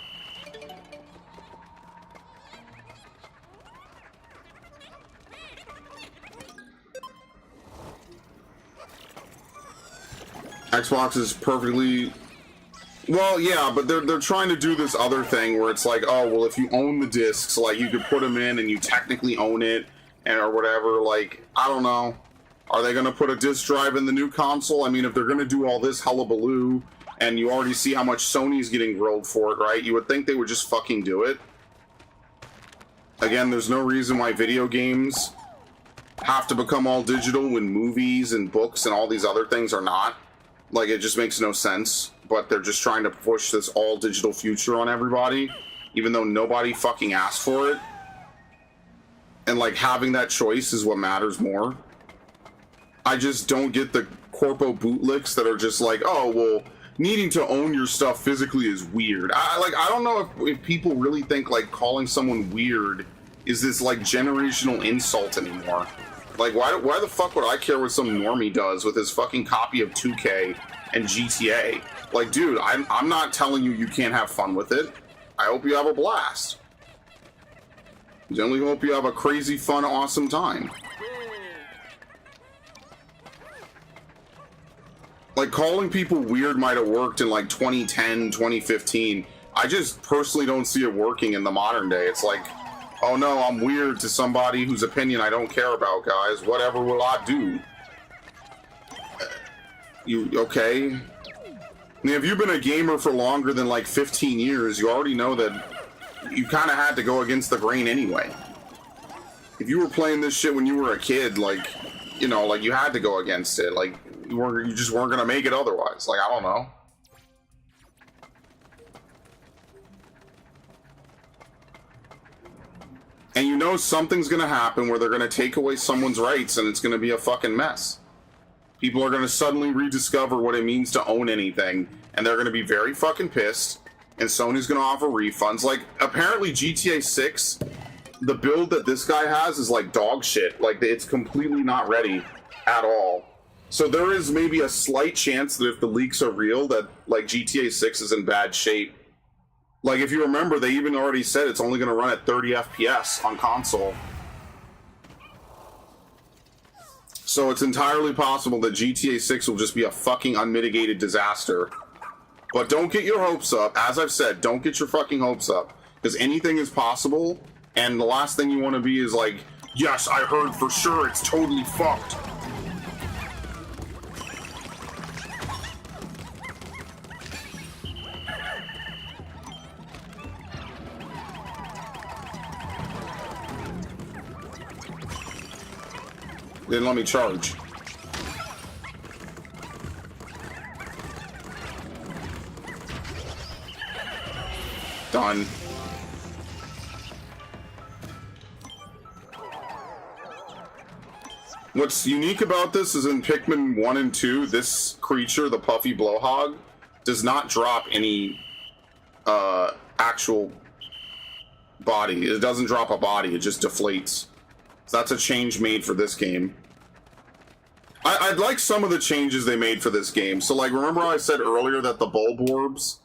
Xbox is perfectly... Well, yeah, but they're trying to do this other thing where it's like, oh, well, if you own the discs, like, you could put them in and you technically own it, and or whatever. Like, I don't know. Are they going to put a disc drive in the new console? I mean, if they're going to do all this hullabaloo, and you already see how much Sony's getting grilled for it, right? You would think they would just fucking do it. Again, there's no reason why video games have to become all digital when movies and books and all these other things are not. Like, it just makes no sense. But they're just trying to push this all digital future on everybody, even though nobody fucking asked for it. And, like, having that choice is what matters more. I just don't get the corpo bootlicks that are just like, oh, well, needing to own your stuff physically is weird. I don't know if people really think, like, calling someone weird is this, like, generational insult anymore. Like, why the fuck would I care what some normie does with his fucking copy of 2K and GTA? Like, dude, I'm not telling you can't have fun with it. I hope you have a blast. I only hope you have a crazy, fun, awesome time. Like, calling people weird might have worked in, like, 2010, 2015. I just personally don't see it working in the modern day. It's like, oh no, I'm weird to somebody whose opinion I don't care about, guys. Whatever will I do? You, okay? I mean, if you've been a gamer for longer than, like, 15 years, you already know that you kind of had to go against the grain anyway. If you were playing this shit when you were a kid, like, you know, like, you had to go against it. Like, you just weren't gonna make it otherwise. Like, I don't know. And you know something's gonna happen where they're gonna take away someone's rights and it's gonna be a fucking mess. People are gonna suddenly rediscover what it means to own anything, and they're gonna be very fucking pissed, and Sony's gonna offer refunds. Like, apparently GTA 6, the build that this guy has is like dog shit. Like, it's completely not ready at all. So there is maybe a slight chance that if the leaks are real, that, like, GTA 6 is in bad shape. Like, if you remember, they even already said it's only gonna run at 30 FPS on console. So it's entirely possible that GTA 6 will just be a fucking unmitigated disaster. But don't get your hopes up. As I've said, don't get your fucking hopes up. Because anything is possible, and the last thing you want to be is like, yes, I heard for sure it's totally fucked. Didn't let me charge. Done. What's unique about this is in Pikmin 1 and 2, this creature, the puffy blowhog, does not drop any actual body. It doesn't drop a body, it just deflates. So that's a change made for this game. I'd like some of the changes they made for this game. So, like, remember I said earlier that the Bulborbs,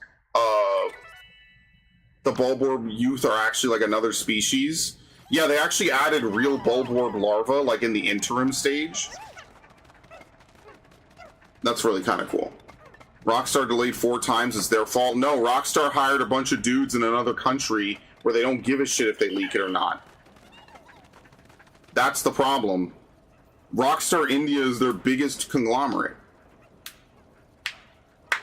the Bulborb youth are actually, like, another species? Yeah, they actually added real Bulborb larvae, like, in the interim stage. That's really kind of cool. Rockstar delayed 4 times, it's their fault. No, Rockstar hired a bunch of dudes in another country where they don't give a shit if they leak it or not. That's the problem. Rockstar India is their biggest conglomerate.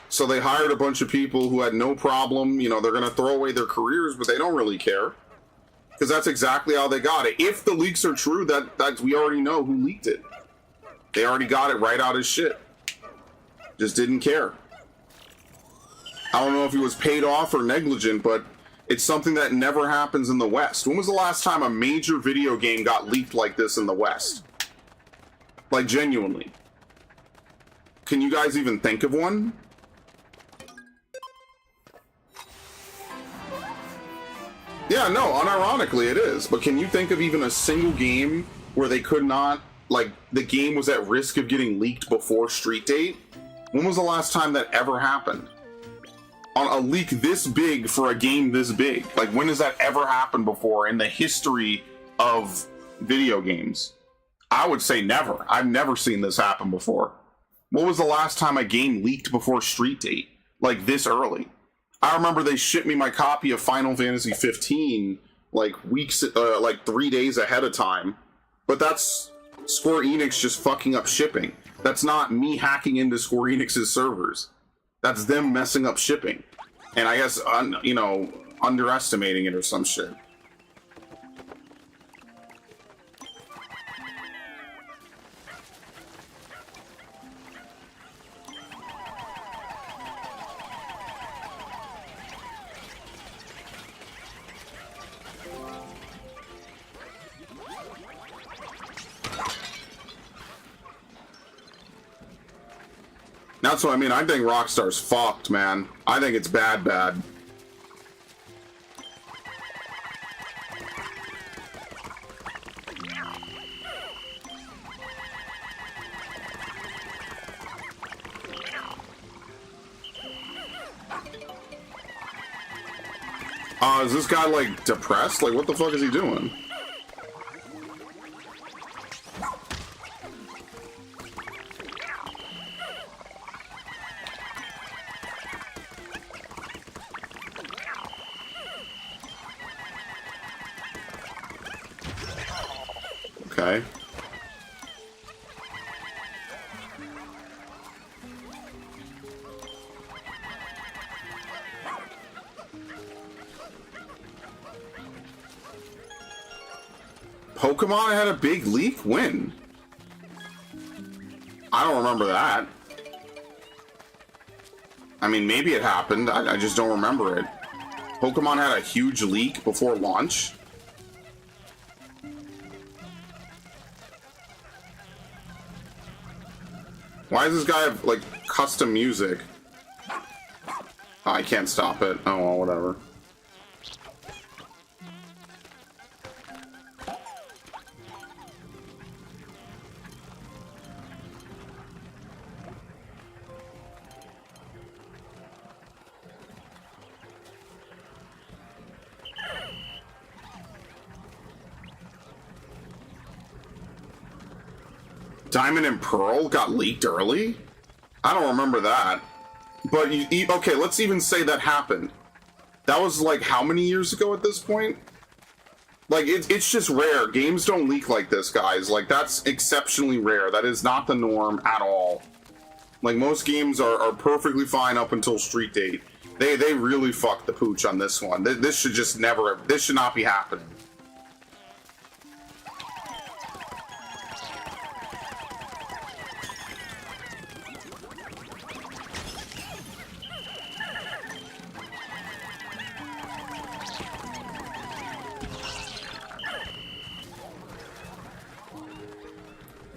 So they hired a bunch of people who had no problem, you know, they're going to throw away their careers, but they don't really care. Because that's exactly how they got it. If the leaks are true, that we already know who leaked it. They already got it right out of shit. Just didn't care. I don't know if he was paid off or negligent, but it's something that never happens in the West. When was the last time a major video game got leaked like this in the West? Like, genuinely. Can you guys even think of one? Yeah, no, unironically it is. But can you think of even a single game where they could not, like, the game was at risk of getting leaked before street date? When was the last time that ever happened? On a leak this big for a game this big? Like, when has that ever happened before in the history of video games? I would say never. I've never seen this happen before. What was the last time a game leaked before street date? Like, this early? I remember they shipped me my copy of Final Fantasy 15 like weeks, like 3 days ahead of time. But that's Square Enix just fucking up shipping. That's not me hacking into Square Enix's servers. That's them messing up shipping. And I guess, you know, underestimating it or some shit. That's what I mean. I think Rockstar's fucked, man. I think it's bad, bad. Is this guy, like, depressed? Like, what the fuck is he doing? Okay. Pokemon had a big leak? When? I don't remember that. I mean, maybe it happened. I just don't remember it. Pokemon had a huge leak before launch? Why does this guy have, like, custom music? Oh, I can't stop it. Oh, well, whatever. Diamond and Pearl got leaked early? I don't remember that. But, okay, let's even say that happened. That was, like, how many years ago at this point? Like, it's just rare. Games don't leak like this, guys. Like, that's exceptionally rare. That is not the norm at all. Like, most games are perfectly fine up until street date. They really fucked the pooch on this one. This should just never... This should not be happening.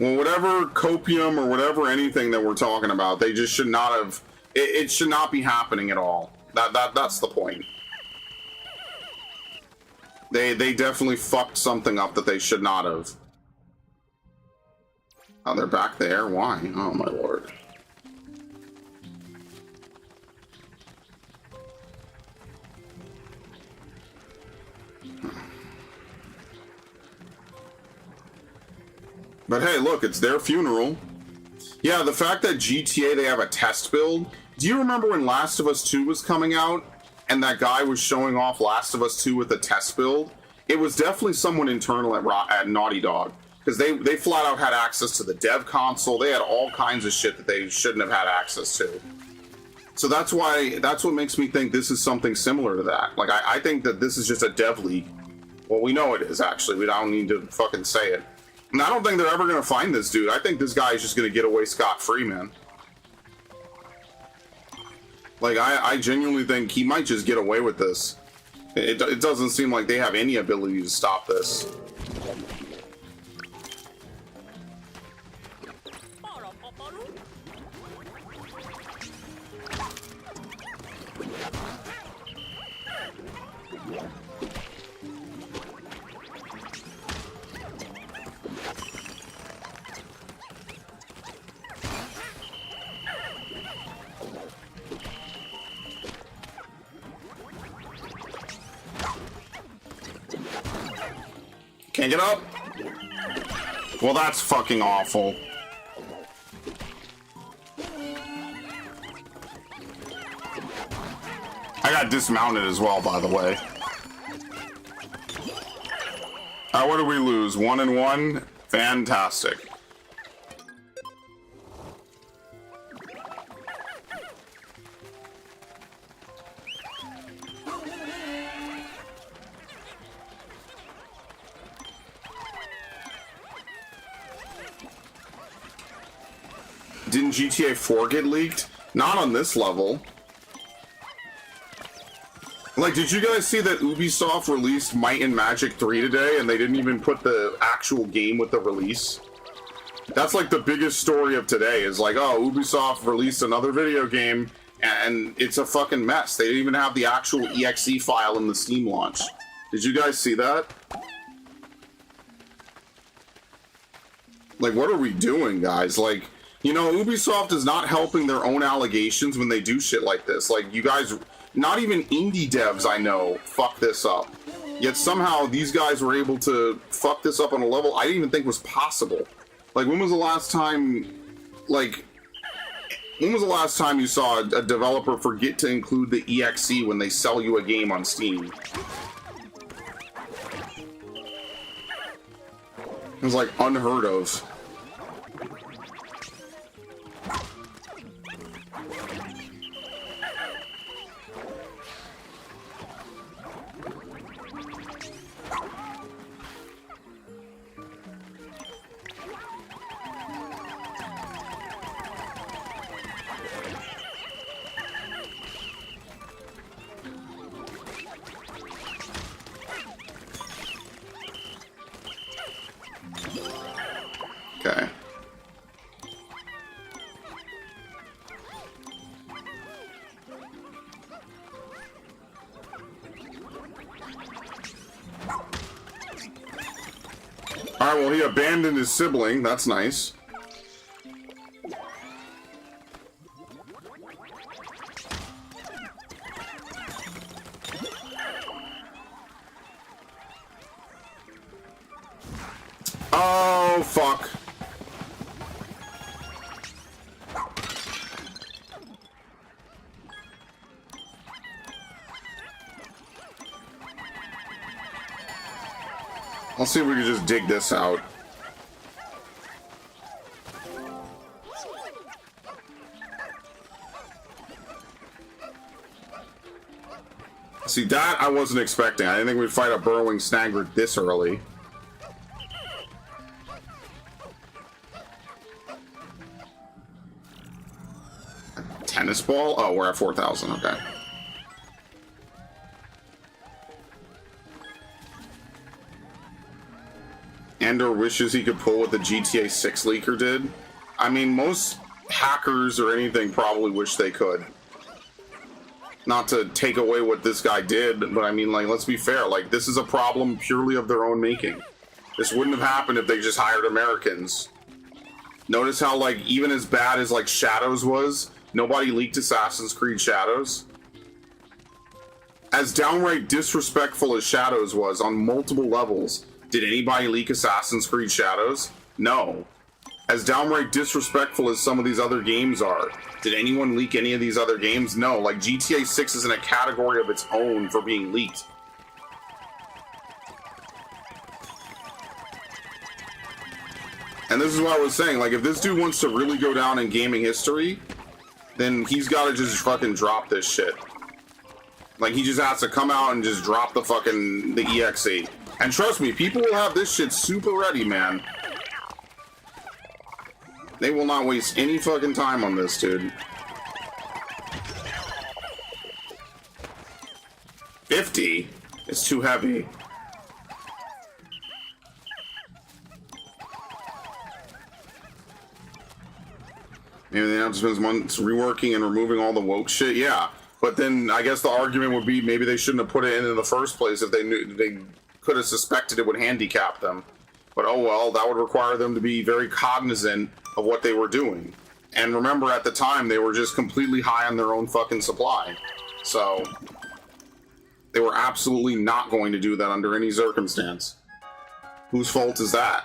Well, whatever copium or whatever anything that we're talking about, they just should not have... It should not be happening at all. That's the point. They definitely fucked something up that they should not have. Oh, they're back there? Why? Oh, my lord. But hey, look, it's their funeral. Yeah, the fact that GTA, they have a test build. Do you remember when Last of Us 2 was coming out, and that guy was showing off Last of Us 2 with a test build? It was definitely someone internal at Naughty Dog. Because they flat out had access to the dev console. They had all kinds of shit that they shouldn't have had access to. So that's what makes me think this is something similar to that. Like, I think that this is just a dev leak. Well, we know it is, actually. We don't need to fucking say it. And I don't think they're ever going to find this dude. I think this guy is just going to get away scot-free, man. Like, I genuinely think he might just get away with this. It doesn't seem like they have any ability to stop this. Can't get up? Well, that's fucking awful. I got dismounted as well, by the way. What did we lose? 1 and 1? Fantastic. Didn't GTA 4 get leaked? Not on this level. Like, did you guys see that Ubisoft released Might and Magic 3 today, and they didn't even put the actual game with the release? That's like the biggest story of today, is like, oh, Ubisoft released another video game, and it's a fucking mess. They didn't even have the actual EXE file in the Steam launch. Did you guys see that? Like, what are we doing, guys? Like, you know, Ubisoft is not helping their own allegations when they do shit like this. Like, you guys... Not even indie devs I know fuck this up. Yet somehow these guys were able to fuck this up on a level I didn't even think was possible. Like, when was the last time... Like... When was the last time you saw a developer forget to include the EXE when they sell you a game on Steam? It was like unheard of. Okay. Alright, well, he abandoned his sibling. That's nice. Oh, fuck. Let's see if we can just dig this out. See, that I wasn't expecting. I didn't think we'd fight a burrowing snagger this early. A tennis ball? Oh, we're at 4,000. Okay. Ender wishes he could pull what the GTA 6 leaker did. I mean, most hackers or anything probably wish they could. Not to take away what this guy did, but I mean, like, let's be fair. Like, this is a problem purely of their own making. This wouldn't have happened if they just hired Americans. Notice how, like, even as bad as, like, Shadows was, nobody leaked Assassin's Creed Shadows. As downright disrespectful as Shadows was on multiple levels, did anybody leak Assassin's Creed Shadows? No. As downright disrespectful as some of these other games are, did anyone leak any of these other games? No. Like, GTA 6 is in a category of its own for being leaked. And this is what I was saying, like, if this dude wants to really go down in gaming history, then he's got to just fucking drop this shit. Like, he just has to come out and just drop the fucking, the EXE. And trust me, people will have this shit super ready, man. They will not waste any fucking time on this, dude. 50? It's too heavy. Maybe the announcement months reworking and removing all the woke shit, yeah. But then I guess the argument would be maybe they shouldn't have put it in the first place if they knew they could have suspected it would handicap them. But oh well, that would require them to be very cognizant of what they were doing. And remember, at the time, they were just completely high on their own fucking supply. So, they were absolutely not going to do that under any circumstance. Whose fault is that?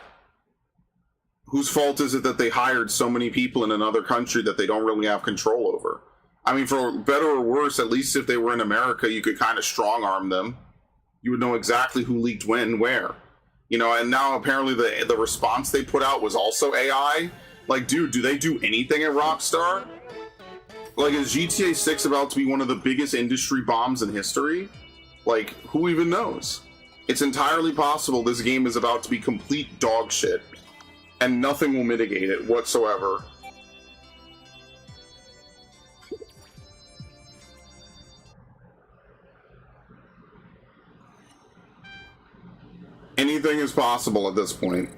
Whose fault is it that they hired so many people in another country that they don't really have control over? I mean, for better or worse, at least if they were in America, you could kind of strong arm them. You would know exactly who leaked when and where. You know, and now apparently the response they put out was also AI. Like, dude, do they do anything at Rockstar? Like, is GTA 6 about to be one of the biggest industry bombs in history? Like, who even knows? It's entirely possible this game is about to be complete dog shit, and nothing will mitigate it whatsoever. Anything is possible at this point.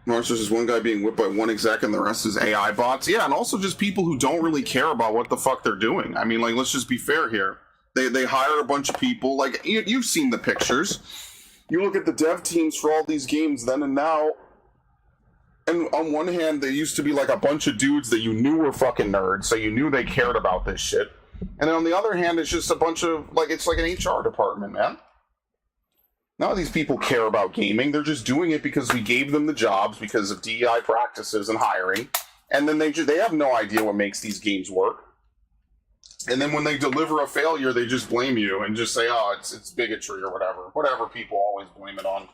There's just one guy being whipped by one exec and the rest is AI bots. Yeah, and also just people who don't really care about what the fuck they're doing. I mean, like, let's just be fair here. They hire a bunch of people. Like, you've seen the pictures. You look at the dev teams for all these games then and now, and on one hand, they used to be like a bunch of dudes that you knew were fucking nerds, so you knew they cared about this shit. And then on the other hand, it's just a bunch of, like, it's like an HR department, man. None of these people care about gaming. They're just doing it because we gave them the jobs because of DEI practices and hiring. And then they have no idea what makes these games work. And then when they deliver a failure, they just blame you and just say, oh, it's bigotry or whatever. Whatever people always blame it on.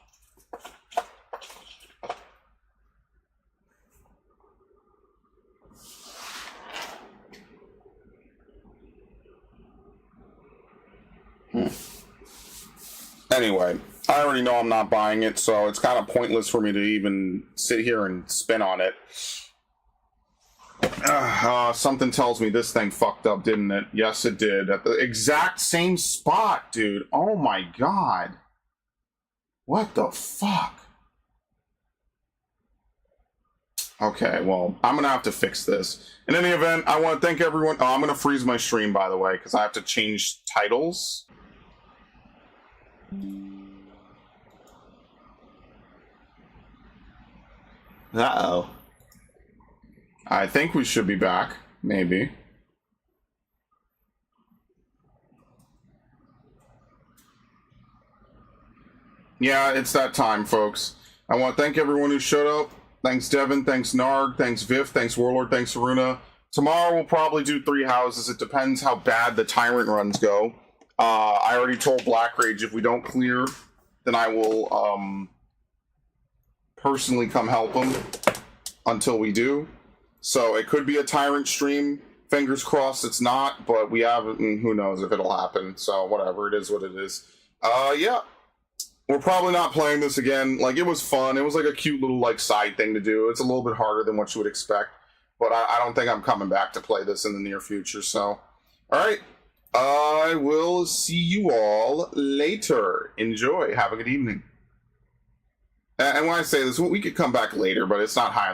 Anyway, I already know I'm not buying it, so it's kind of pointless for me to even sit here and spin on it. Something tells me this thing fucked up, didn't it? Yes, it did. At the exact same spot, dude. Oh my god. What the fuck? Okay, well, I'm gonna have to fix this. In any event, I want to thank everyone. Oh, I'm gonna freeze my stream, by the way, because I have to change titles. Uh-oh. I think we should be back. Maybe. Yeah, it's that time, folks. I want to thank everyone who showed up. Thanks, Devin. Thanks, Narg. Thanks, Viv. Thanks, Warlord. Thanks, Aruna. Tomorrow we'll probably do 3 houses. It depends how bad the Tyrant runs go. I already told Black Rage if we don't clear, then I will personally come help him until we do. So it could be a Tyrant stream. Fingers crossed it's not, but we haven't, who knows if it'll happen. So whatever, it is what it is. Yeah. We're probably not playing this again. Like, it was fun. It was like a cute little, like, side thing to do. It's a little bit harder than what you would expect. But I don't think I'm coming back to play this in the near future, so. Alright. I will see you all later. Enjoy. Have a good evening. And when I say this, we could come back later, but it's not high on the